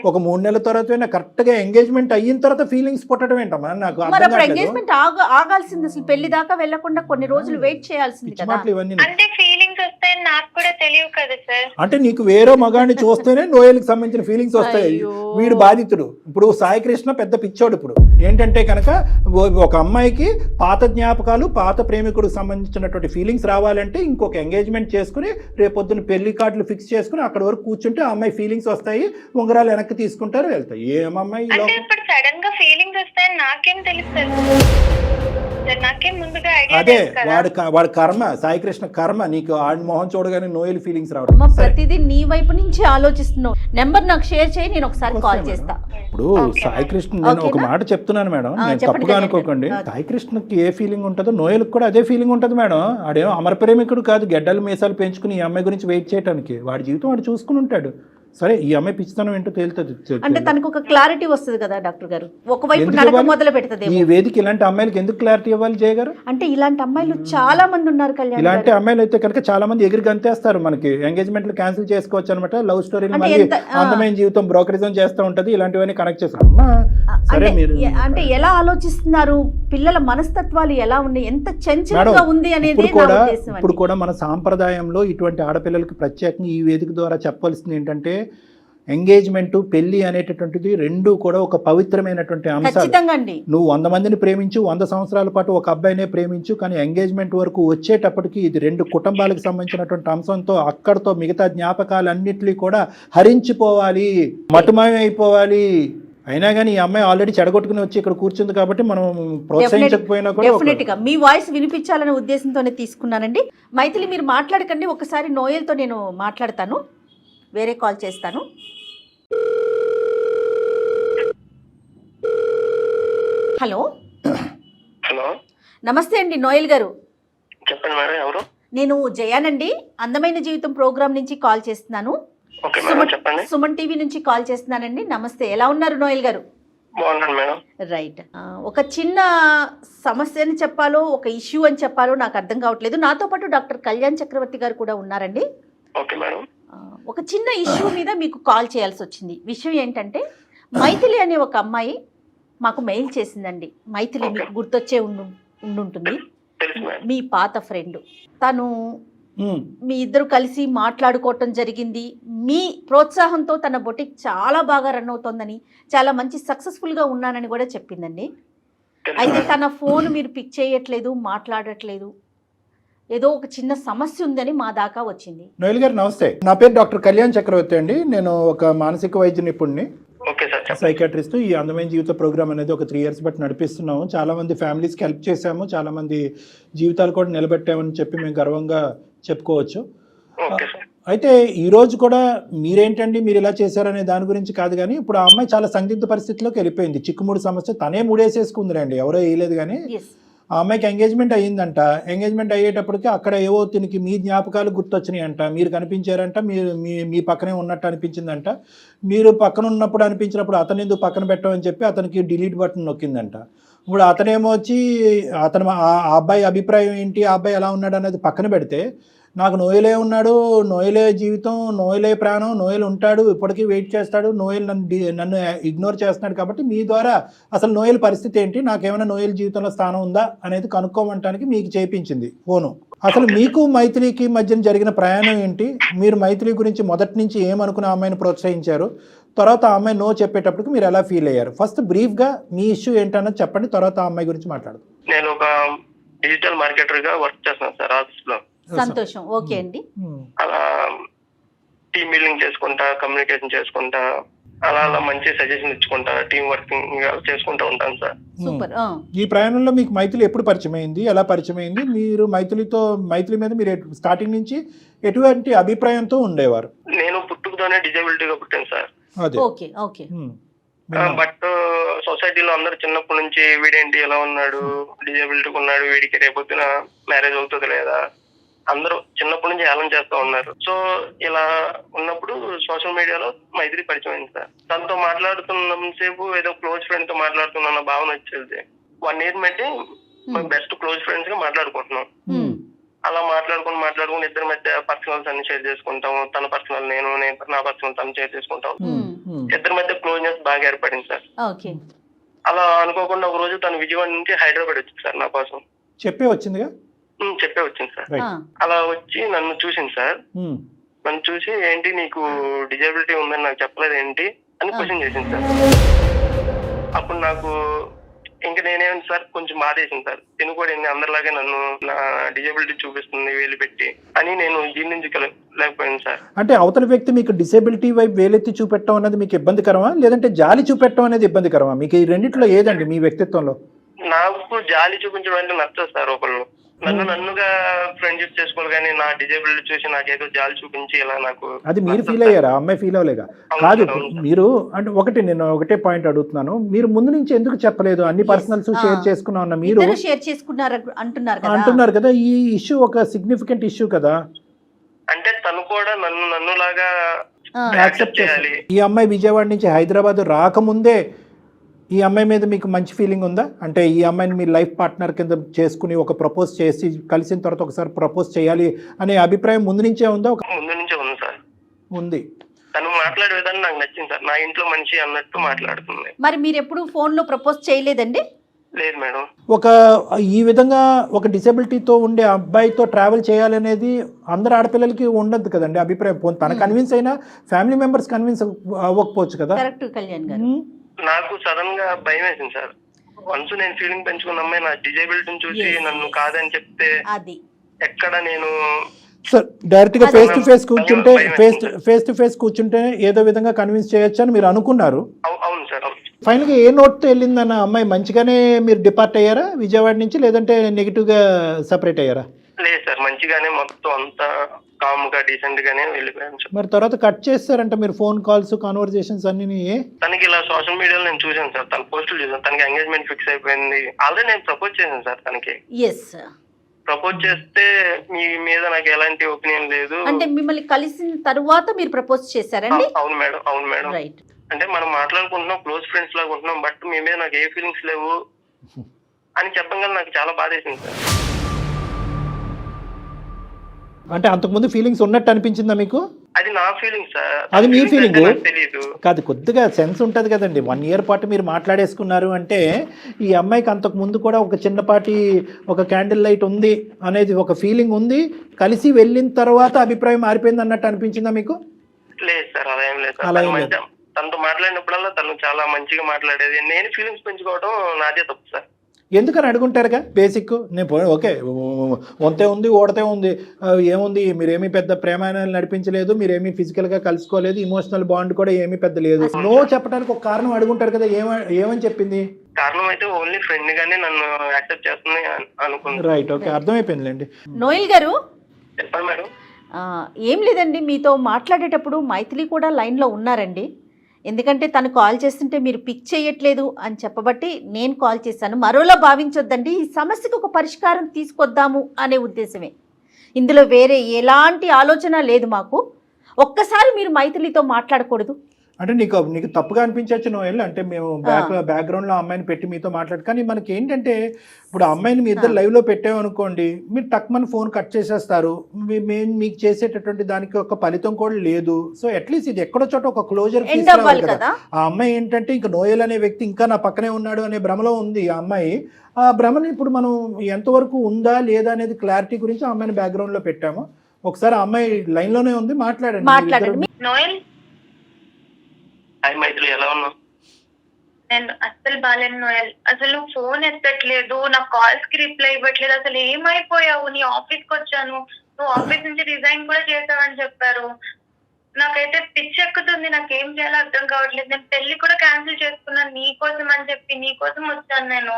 ఒక 3 నెలల తర్వాత కరెక్ట్ గా ఎంగేజ్మెంట్ అయిన తర్వాత ఫీలింగ్స్ పుట్టడం ఏంటమ్మా? నాకు ఎంగేజ్మెంట్ ఆగాల్సింది, అసలు పెళ్లి దాకా వెళ్లకుండా కొన్ని రోజులు వెయిట్ చేయాల్సింది కదా. అంటే ఫీలింగ్స్ వస్తాయని నాకు కూడా తెలియదు కదా సార్. అంటే నీకు వేరే మగాడిని చూస్తేనే నోయల్కి సంబంధించిన ఫీలింగ్స్ వస్తాయి. వీడు బాధితుడు. ఇప్పుడు సాయి కృష్ణ పెద్ద పిచ్చోడు. ఇప్పుడు ఏంటంటే కనుక ఒక అమ్మాయికి పాత జ్ఞాపకాలు, పాత ప్రేమికుడికి సంబంధించినటువంటి ఫీలింగ్స్ రావాలంటే ఇంకొక ఎంగేజ్మెంట్ చేసుకుని రేపొద్దున పెళ్లి కార్డులు ఫిక్స్ చేసుకుని అక్కడ వరకు కూర్చుంటే ఆ అమ్మాయి ఫీలింగ్స్ వస్తాయి, ఉంగరాలు వెనక్కి తీసుకుంటారు, వెళ్తాయి. ఏమమ్మాయి ఇప్పుడు సడన్ గా ఫీలింగ్స్ వస్తాయని నాకేం తెలుస్తుంది? అదే వాడి కర్మ, సాయి కృష్ణ కర్మ. నీకు ఆడి మొహం చూడగానే నోయల్ ఫీలింగ్స్ రావడం. ప్రతిదీ నీ వైపు నుంచి ఆలోచిస్తున్నావు. నెంబర్ నాకు షేర్ చేయి, నేను ఒకసారి కాల్ చేస్తా. ఇప్పుడు సాయి కృష్ణ, నేను ఒక మాట చెప్తున్నాను మేడం, నేను తప్పుగా అనుకోకండి. సాయి కృష్ణకి ఏ ఫీలింగ్ ఉంటుందో నోయల్కి కూడా అదే ఫీలింగ్ ఉంటుంది మేడం. ఆడేమో అమర ప్రేమికుడు కాదు, గెడ్డలు మీసాలు పెంచుకుని ఈ అమ్మాయి గురించి వెయిట్ చేయడానికి. వాడి జీవితం వాడు చూసుకుని ఉంటాడు. సరే, ఈ అమ్మాయి పిచ్చితనం ఏంటో తేలుతుంది. అంటే తనకు ఒక క్లారిటీ వస్తుంది కదా డాక్టర్ గారు. ఒకవైపు నడక మొదలు పెడుతుంది. ఈ వేదిక ఇలాంటి అమ్మాయిలకి ఎందుకు క్లారిటీ ఇవ్వాలి జయ గారు? అంటే ఇలాంటి అమ్మాయిలు చాలా మంది ఉన్నారు కళ్యాణ్. ఇలాంటి అమ్మాయిలు అయితే కనుక చాలా మంది ఎగిరి గంతేస్తారు. మనకి ఎంగేజ్మెంట్లు క్యాన్సిల్ చేసుకోవచ్చు అనమాట. లవ్ స్టోరీలు మళ్ళీ అందమైన జీవితం బ్రోకరిజం చేస్తూ ఉంటది. ఇలాంటివన్నీ కనెక్ట్ చేస్తారు. సరే, మీరు అంటే ఎలా ఆలోచిస్తున్నారు, పిల్లల మనస్తత్వాలు ఎలా ఉన్నాయి, ఎంత చంచలంగా ఉంది అనేది. ఇప్పుడు కూడా మన సాంప్రదాయంలో ఇటువంటి ఆడపిల్లలకి ప్రత్యేకంగా ఈ వేదిక ద్వారా చెప్పాల్సింది ఏంటంటే, ఎంగేజ్మెంట్, పెళ్లి అనేటటువంటిది రెండు కూడా ఒక పవిత్రమైనటువంటి అంశాలు. నువ్వు 100 మందిని ప్రేమించు, 100 సంవత్సరాల పాటు ఒక అబ్బాయినే ప్రేమించు, కానీ ఎంగేజ్మెంట్ వరకు వచ్చేటప్పటికి ఇది 2 కుటుంబాలకు సంబంధించినటువంటి అంశంతో అక్కడతో మిగతా జ్ఞాపకాలన్నింటినీ కూడా హరించిపోవాలి, మటుమాయం అయిపోవాలి. అయినా కానీ ఈ అమ్మాయి ఆల్రెడీ చెడగొట్టుకుని వచ్చి ఇక్కడ కూర్చుంది కాబట్టి మనం ప్రోత్సహించకపోయినా కూడా డెఫినెట్గా మీ వాయిస్ వినిపించాలనే ఉద్దేశంతోనే తీసుకున్నానండి. మైథిలి, మీరు మాట్లాడకండి, ఒకసారి నోయల్తో నేను మాట్లాడతాను, వేరే కాల్ చేస్తాను. హలో హలో, నమస్తే అండి నోయల్ గారు. చెప్పండి మేడం, ఎవరు? నేను జయానండి, అందమైన జీవితం ప్రోగ్రామ్ నుంచి కాల్ చేస్తున్నాను. సుమన్ టీవీ నుంచి కాల్ చేస్తున్నానండి. నమస్తే, ఎలా ఉన్నారు నోయల్ గారు? బాగున్నాను మేడం. రైట్, ఒక చిన్న సమస్యని చెప్పాలో ఒక ఇష్యూ అని చెప్పాలో నాకు అర్థం కావట్లేదు. నాతో పాటు డాక్టర్ కళ్యాణ్ చక్రవర్తి గారు కూడా ఉన్నారండి. Okay madam. ఒక చిన్న ఇష్యూ మీద మీకు కాల్ చేయాల్సి వచ్చింది. విషయం ఏంటంటే, మైథిలి అనే ఒక అమ్మాయి మాకు మెయిల్ చేసిందండి. మైథిలి మీకు గుర్తొచ్చే ఉండుంటుంది, తెలుసు మేడం. మీ పాత ఫ్రెండ్. తను మీ ఇద్దరు కలిసి మాట్లాడుకోవటం జరిగింది. మీ ప్రోత్సాహంతో తన బొటిక్ చాలా బాగా రన్ అవుతోందని, చాలా మంచి సక్సెస్ఫుల్గా ఉన్నానని కూడా చెప్పిందండి. అయితే తన ఫోన్ మీరు పిక్ చేయట్లేదు, మాట్లాడట్లేదు, ఏదో ఒక చిన్న సమస్య ఉందని మా దాకా వచ్చింది. నోయల్ గారు నమస్తే, నా పేరు డాక్టర్ కళ్యాణ్ చక్రవర్తి అండి. నేను ఒక మానసిక వైద్య నిపుణుడిని, ఓకే సార్, చెప్పండి. సైకాట్రిస్ట్. ఈ అందమైన జీవిత ప్రోగ్రామ్ అనేది ఒక 3 years బట్టి నడిపిస్తున్నాము. చాలా మంది ఫ్యామిలీస్కి హెల్ప్ చేశాము, చాలా మంది జీవితాలు కూడా నిలబెట్టామని చెప్పి మేము గర్వంగా చెప్పుకోవచ్చు. Okay sir. అయితే ఈ రోజు కూడా మీరేంటండి మీరు ఇలా చేశారనే దాని గురించి కాదు, కానీ ఇప్పుడు ఆ అమ్మాయి చాలా సందిగ్ధ పరిస్థితిలోకి వెళ్ళిపోయింది. చిక్కుముడి సమస్య తనే ముడేసేసుకుందిరండి, ఎవరో వేయలేదు. కానీ ఆ అమ్మాయికి ఎంగేజ్మెంట్ అయ్యిందంట. ఎంగేజ్మెంట్ అయ్యేటప్పటికి అక్కడ ఏవో తినికి మీ జ్ఞాపకాలు గుర్తొచ్చినాయి అంట, మీరు కనిపించారంట, మీరు మీ పక్కనే ఉన్నట్టు అనిపించిందంట. మీరు పక్కన ఉన్నప్పుడు అనిపించినప్పుడు అతను ఎందుకు పక్కన పెట్టమని చెప్పి అతనికి డిలీట్ బటన్ నొక్కిందంట. ఇప్పుడు అతనేమో వచ్చి ఆ అబ్బాయి అభిప్రాయం ఏంటి, ఆ అబ్బాయి ఎలా ఉన్నాడు అనేది పక్కన పెడితే, నాకు నోయలే ఉన్నాడు, నోయలే జీవితం, నోయలే ప్రాణం, నోయలు ఉంటాడు, ఇప్పటికీ వెయిట్ చేస్తాడు, నోయలు నన్ను ఇగ్నోర్ చేస్తున్నాడు. కాబట్టి మీ ద్వారా అసలు నోయల్ పరిస్థితి ఏంటి, నాకేమైనా నోయల్ జీవితంలో స్థానం ఉందా అనేది కనుక్కోమంటానికి మీకు చేయించింది ఫోను. అసలు మీకు మైథిలికి మధ్యన జరిగిన ప్రయాణం ఏంటి, మీరు మైథిలి గురించి మొదటి నుంచి ఏమనుకుని ఆ అమ్మాయిని ప్రోత్సహించారు, తర్వాత ఆ అమ్మాయి నో చెప్పేటప్పటికి మీరు ఎలా ఫీల్ అయ్యారు? ఫస్ట్ బ్రీఫ్గా మీ ఇష్యూ ఏంటన్నది చెప్పండి, తర్వాత ఆ అమ్మాయి గురించి మాట్లాడదు. నేను ఒక డిజిటల్ మార్కెటర్ గా వర్క్ చేస్తున్నాను సార్ ఆఫీస్ లో. సంతోషం, ఓకే అండి. అలా టీమ్ బిల్డింగ్ చేసుకుంటా, కమ్యూనికేషన్ చేసుకుంటా, అలా అలా మంచి సజెషన్ ఇచ్చుకుంటా, టీమ్ వర్కింగ్ చేసుకుంటా ఉంటాను సార్. సూపర్. ఈ ప్రయాణంలో మీకు మైథిలి ఎప్పుడు పరిచయం అయింది, ఎలా పరిచయం అయింది, మీరు మైథిలి మీద మీరు స్టార్టింగ్ నుంచి ఎటువంటి అభిప్రాయంతో ఉండేవారు? నేను పుట్టుకతోనే డిజబిలిటీగా పుట్టాను సార్. అదే, ఓకే ఓకే. బట్ సొసైటీలో అందరు చిన్నప్పటి నుంచి వీడేంటి ఎలా ఉన్నాడు, డిజబిలిటీ ఉన్నాడు, వీడికి రేపొద్దున మ్యారేజ్ అవుతుంది లేదా, అందరూ చిన్నప్పటి నుంచి హేళన చేస్తూ ఉన్నారు. సో ఇలా ఉన్నప్పుడు సోషల్ మీడియాలో మైథిలి పరిచయం అయింది సార్. తనతో మాట్లాడుతున్నంతసేపు ఏదో క్లోజ్ ఫ్రెండ్ తో మాట్లాడుతున్న భావన వచ్చేది. 1 year బట్టి బెస్ట్ క్లోజ్ ఫ్రెండ్స్ గా మాట్లాడుకుంటున్నాం. అలా మాట్లాడుకుని ఇద్దరి మధ్య పర్సనల్స్ అన్ని షేర్ చేసుకుంటాము. తన పర్సనల్ నేను నా పర్సనల్ తను షేర్ చేసుకుంటాం. ఇద్దరి మధ్య క్లోజ్నెస్ బాగా ఏర్పడింది సార్. అలా అనుకోకుండా ఒక రోజు తను విజయవాడ నుంచి హైదరాబాద్ వచ్చింది సార్ నా కోసం. చెప్పే వచ్చిందిగా? చెప్పే వచ్చింది సార్. అలా వచ్చి నన్ను చూసింది సార్. నన్ను చూసి ఏంటి నీకు డిజబిలిటీ ఉందని నాకు చెప్పలేదు ఏంటి అని క్వశ్చన్ చేసింది సార్. అప్పుడు నాకు ఇంకా నేనేమి సార్ కొంచెం బాధేసింది సార్. తిను కూడా అందరిలాగే నన్ను నా డిజబిలిటీ చూపిస్తుంది వేలు పెట్టి అని నేను జీర్ణించలేకపోయాను సార్. అంటే అవతల వ్యక్తి మీకు డిసేబిలిటీ వైపు వేలెత్తి చూపెట్టడం అనేది మీకు ఇబ్బందికరమా, లేదంటే జాలి చూపెట్టడం అనేది ఇబ్బందికరమా? మీకు ఈ రెండిట్లో ఏదండి మీ వ్యక్తిత్వంలో? నాకు జాలి చూపించడం అంటే నచ్చదు సార్. ఒకళ్ళు నన్నుగా ఫ్రెండ్షిప్ చేసుకోవాలి, కానీ నా డిజేబిలిటీ చూసి నాకేదో జాలి చూపించి ఇలా నాకు అది మీరు ఫీల్ అయ్యారా? అమ్మాయి ఫీల్ అవ్వలేగా? కాదు, మీరు అంటే నేను ఒకటే పాయింట్ అడుగుతున్నాను, మీరు ముందు నుంచి ఎందుకు చెప్పలేదు? అన్ని పర్సనల్స్ షేర్ చేసుకున్నా ఉన్న మీరు షేర్ చేసుకున్నారు అంటున్నారు కదా, ఈ ఇష్యూ ఒక సిగ్నిఫికెంట్ ఇష్యూ కదా. అంటే తను కూడా నన్ను లాగా యాక్సెప్ట్ చేయాలి. ఈ అమ్మాయి విజయవాడ నుంచి హైదరాబాద్ రాకముందే ఈ అమ్మాయి మీద మీకు మంచి ఫీలింగ్ ఉందా? అంటే ఈ అమ్మాయిని మీ లైఫ్ పార్ట్నర్ కింద చేసుకుని ఒక ప్రపోజ్ చేసి కలిసిన తర్వాత ఒకసారి ప్రపోజ్ చేయాలి అనే అభిప్రాయం ముందు నుంచే ఉందా? ముందు నుంచే ఉంది సార్. ఉంది. తను మాట్లాడే విధానం నాకు నచ్చింది సార్. నా ఇంట్లో మనిషి అన్నట్టు మాట్లాడుతుంది. మరి మీరు ఎప్పుడు ఫోన్ లో ప్రపోజ్ చేయలేదండి? లేదు మేడం. ఈ విధంగా ఒక డిసెబిలిటీతో ఉండే అబ్బాయితో ట్రావెల్ చేయాలనేది అందరు ఆడపిల్లలకి ఉండదు కదండి అభిప్రాయం. తన కన్విన్స్ అయినా ఫ్యామిలీ మెంబర్స్ కన్విన్స్ అవ్వకపోవచ్చు కదా. కరెక్ట్ కళ్యాణ్ గారు. నాకు సడన్ గా భయం వేసింది సార్. వన్స్ నేను ఫీలింగ్ పెంచుకున్న అమ్మాయి నా డిజేబిలిటీని చూసి నన్ను కాదని చెప్తే అది ఎక్కడ నేను సార్ డైరెక్ట్ గా ఫేస్ టు ఫేస్ కూర్చుంటే ఏదో విధంగా కన్విన్స్ చేయొచ్చు అని మీరు అనుకున్నారు. అవును సార్. ఫైనల్ గా ఏ నోట్ తో వెళ్ళిందన్న అమ్మాయి? మంచిగానే మీరు డిపార్ట్ అయ్యారా విజయవాడ నుంచి, లేదంటే నెగిటివ్ గా సెపరేట్ అయ్యారా? లేదు సార్, మంచిగానే మొత్తం అంతా కామ్ గా డీసెంట్ గానే వెళ్ళిపోయాను సార్. మరి తర్వాత కట్ చేస్తారంట మీరు ఫోన్ కాల్స్ కన్వర్జేషన్స్ అన్ని? తనకి ఇలా సోషల్ మీడియాలో నేను చూసాను సార్, తన పోస్టులు చూసాను. తనకి ఎంగేజ్మెంట్ ఫిక్స్ అయిపోయింది. ఆల్రెడీ నేను ప్రపోజ్ చేశాను సార్ తనకి. ప్రపోజ్ చేస్తే మీ మీద నాకు ఎలాంటి ఒపీనియన్ లేదు. అంటే మిమ్మల్ని కలిసిన తరువాత మీరు ప్రపోజ్ చేశారండి? అవును మేడం, అవును మేడం. అంటే మనం మాట్లాడుకుంటున్నాం, క్లోజ్ ఫ్రెండ్స్ లాగా ఉంటున్నాం, బట్ మీ మీద నాకు ఏ ఫీలింగ్స్ లేవు అని చెప్పగానే నాకు చాలా బాధేసింది సార్. అంటే అంతకుముందు ఫీలింగ్స్ ఉన్నట్టు అనిపించిందా మీకు? అది నా ఫీలింగ్ సార్. అది మీ ఫీలింగ్ తెలియదు కాదు, కొద్దిగా సెన్స్ ఉంటుంది కదండి. 1 year పాటు మీరు మాట్లాడేసుకున్నారు అంటే ఈ అమ్మాయికి అంతకు ముందు కూడా ఒక చిన్నపాటి ఒక క్యాండిల్ లైట్ ఉంది అనేది ఒక ఫీలింగ్ ఉంది. కలిసి వెళ్ళిన తర్వాత అభిప్రాయం మారిపోయింది అన్నట్టు అనిపించిందా మీకు? లేదు సార్, అలా ఏం లేదు సార్. అలా ఏం లేదు. తనతో మాట్లాడినప్పుడల్లా తను చాలా మంచిగా మాట్లాడేది. నేను ఫీలింగ్స్ పెంచుకోవడం నాదే తప్పు సార్. ఎందుకని అడుగుంటారుగా బేసిక్. నేను ఓకే వంతే ఉంది ఓడతే ఉంది ఏముంది, మీరేమీ పెద్ద ప్రేమాయణాలు నడిపించలేదు, మీరేమీ ఫిజికల్గా కలుసుకోలేదు, ఇమోషనల్ బాండ్ కూడా ఏమీ పెద్ద లేదు. నో చెప్పడానికి ఒక కారణం అడుగుంటారు కదా. ఏమని చెప్పింది? కారణం అయితే ఓన్లీ ఫ్రెండ్ గానే నన్ను యాక్సెప్ట్ చేస్తుంది అనుకుంది. Right, okay, అర్థమైపోయిందిలేండి. నోయల్ గారు చెప్పండి మేడం. ఏం లేదండి, మీతో మాట్లాడేటప్పుడు మైథిలి కూడా లైన్లో ఉన్నారండి. ఎందుకంటే తను కాల్ చేస్తుంటే మీరు పిక్ చేయట్లేదు అని చెప్పబట్టి నేను కాల్ చేశాను. మరోలా భావించొద్దండి, ఈ సమస్యకు ఒక పరిష్కారం తీసుకొద్దాము అనే ఉద్దేశమే. ఇందులో వేరే ఎలాంటి ఆలోచన లేదు మాకు. ఒక్కసారి మీరు మైథిలితో మాట్లాడకూడదు అంటే నీకు తప్పుగా అనిపించవచ్చు నోయల్. అంటే మేము బ్యాక్గ్రౌండ్లో అమ్మాయిని పెట్టి మీతో మాట్లాడు, కానీ మనకి ఏంటంటే ఇప్పుడు అమ్మాయిని మీ ఇద్దరు లైవ్లో పెట్టామనుకోండి, మీరు టక్మని ఫోన్ కట్ చేసేస్తారు. మేము మీకు చేసేటటువంటి దానికి ఒక ఫలితం కూడా లేదు. సో అట్లీస్ట్ ఇది ఎక్కడో చోట ఒక క్లోజర్ కదా. ఆ అమ్మాయి ఏంటంటే ఇంకా నోయల్ అనే వ్యక్తి ఇంకా నా పక్కనే ఉన్నాడు అనే భ్రమలో ఉంది ఆ అమ్మాయి. ఆ భ్రమని ఇప్పుడు మనం ఎంతవరకు ఉందా లేదా అనేది క్లారిటీ గురించి ఆ అమ్మాయిని బ్యాక్గ్రౌండ్లో పెట్టాము. ఒకసారి ఆ అమ్మాయి లైన్లోనే ఉంది, మాట్లాడండి. నోయల్, హాయ్ మైథిలి, ఎలా ఉన్నావు? నేను అస్సలు బాలేను నోయల్. అసలు ఫోన్ ఎత్తట్లేదు, నా కాల్స్ కి రిప్లై ఇవ్వట్లేదు. అసలు ఏమైపోయావు? నీ ఆఫీస్ కి వచ్చాను, నువ్వు ఆఫీస్ నుంచి రిజైన్ కూడా చేసావని చెప్పారు. నాకైతే పిచ్చి ఎక్కుతుంది, నాకేం చేయాలో అర్థం కావట్లేదు. నేను పెళ్లి కూడా క్యాన్సిల్ చేసుకున్నాను నీ కోసం అని చెప్పి. నీ కోసం వచ్చాను నేను.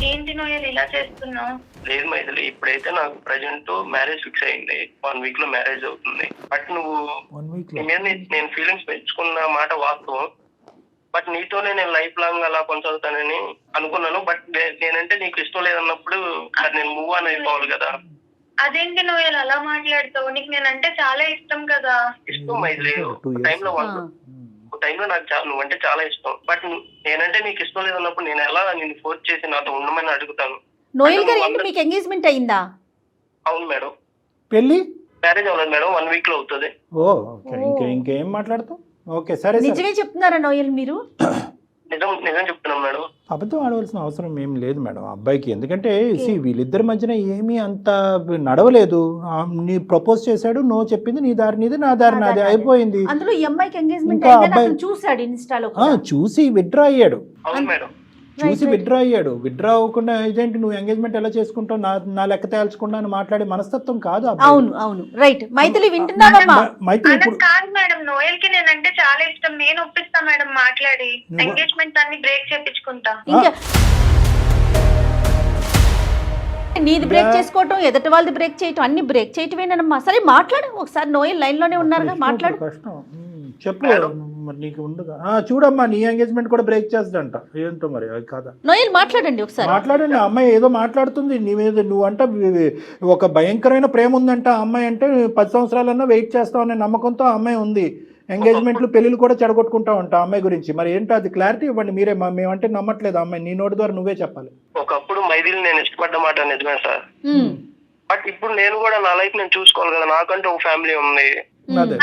ఏంటి నోయల్ ఇలా చేస్తున్నావు? లేదు మైథిలి, ఇప్పుడైతే నాకు ప్రజెంట్ మ్యారేజ్ ఫిక్స్ అయింది. 1 week లో మ్యారేజ్ అవుతుంది. బట్ నువ్వు నేను ఫీలింగ్స్ పెంచుకున్న మాట వాస్తవం. బట్ నీతోనే నేను లైఫ్ లాంగ్ అలా కొనసాగుతానని అనుకున్నాను. బట్ నేనంటే నీకు ఇష్టం లేదన్నప్పుడు నేను మూవ్ ఆన్ అయిపోవాలి కదా. అదేంటి నోయల్ అలా మాట్లాడతావు? నీకు నేనంటే చాలా ఇష్టం కదా. ఇష్టం మైథిలి, టైంలో నాకు నువ్వంటే చాలా ఇష్టం. బట్ నేనంటే నీకు ఇష్టం లేదన్నప్పుడు నేను ఎలా నిన్ను ఫోర్స్ చేసి నాతో ఉండమని అడుగుతాను. నోయల్ గారు, ఏంటి మీకు ఎంగేజ్మెంట్ అయిందా? అవును మేడం. పెళ్లి మ్యారేజ్ అవ్వలేదు మేడం, 1 week లో అవుతుంది. ఇంకేం మాట్లాడతాం? ఓకే, సరే. నిజమే చెప్తున్నారా నోయల్ మీరు? నిజం చెప్తున్నాం మేడం. అబద్ధం ఆడవలసిన అవసరం ఏం లేదు మేడం అబ్బాయికి. ఎందుకంటే వీళ్ళిద్దరి మధ్యన ఏమీ అంత నడవలేదు. నీ ప్రపోజ్ చేశాడు, నో చెప్పింది, నీ దారి నీది, నా దారి నాది, అయిపోయింది. అందులో ఈ అమ్మాయికి ఎంగేజ్మెంట్ చూసాడు ఇన్స్టాలో, చూసి విత్డ్రా అయ్యాడు. అవును మేడం, చూసి విత్డ్రా అయ్యాడు. విత్డ్రా అవ్వకుండా ఇదేంటి నువ్వు ఎంగేజ్మెంట్ ఎలా చేసుకుంటావు, నా లెక్క తేల్చకుండా అని మాట్లాడే మనస్తత్వం కాదు. అవును అవును, రైట్. మైథిలి వింటున్నావమ్మా? మైథిలి ఇప్పుడు కాదు మేడం, నోయల్ కి నేనంటే చాలా ఇష్టం. నేను ఒప్పిస్తా మేడం, మాట్లాడి ఎంగేజ్మెంట్ అన్ని బ్రేక్ చేపించుకుంటా. ఇంకా నీది బ్రేక్ చేసుకోవటం, ఎదుటి వాళ్ళది బ్రేక్ చేయటం, అన్ని బ్రేక్ చేయటమేనమ్మా. సరే మాట్లాడు ఒకసారి. నోయల్ లైన్ లోనే ఉన్నారుగా, మాట్లాడు. కష్టం చెప్పు మరి నీకు ఉండగా. చూడమ్మా, నీ ఎంగేజ్మెంట్ కూడా బ్రేక్ చేస్తాడంట. ఏంటో మరి అది కాదా? నోయల్ మాట్లాడండి ఒకసారి. మాట్లాడండి. అమ్మాయి ఏదో మాట్లాడుతుంది నీ మీద. నువ్వంట ఒక భయంకరమైన ప్రేమ ఉందంట అమ్మాయి అంటే. 10 సంవత్సరాలన్నా వెయిట్ చేస్తావు అనే నమ్మకంతో అమ్మాయి ఉంది. ఎంగేజ్మెంట్లు పెళ్లిళ్ళు కూడా చెడగొట్టుకుంటా ఉంటా అమ్మాయి గురించి. మరి ఏంటో అది క్లారిటీ ఇవ్వండి మీరే. మేమంటే నమ్మట్లేదు అమ్మాయి. నీ నోటి ద్వారా నువ్వే చెప్పాలి. ఒకప్పుడు మైథిలి నేను ఇష్టపడ్డ మాట నిజమే సార్. బట్ ఇప్పుడు నేను కూడా నా లైఫ్ నేను చూసుకోవాలి కదా. నాకంటూ ఒక ఫ్యామిలీ ఉంది. అదే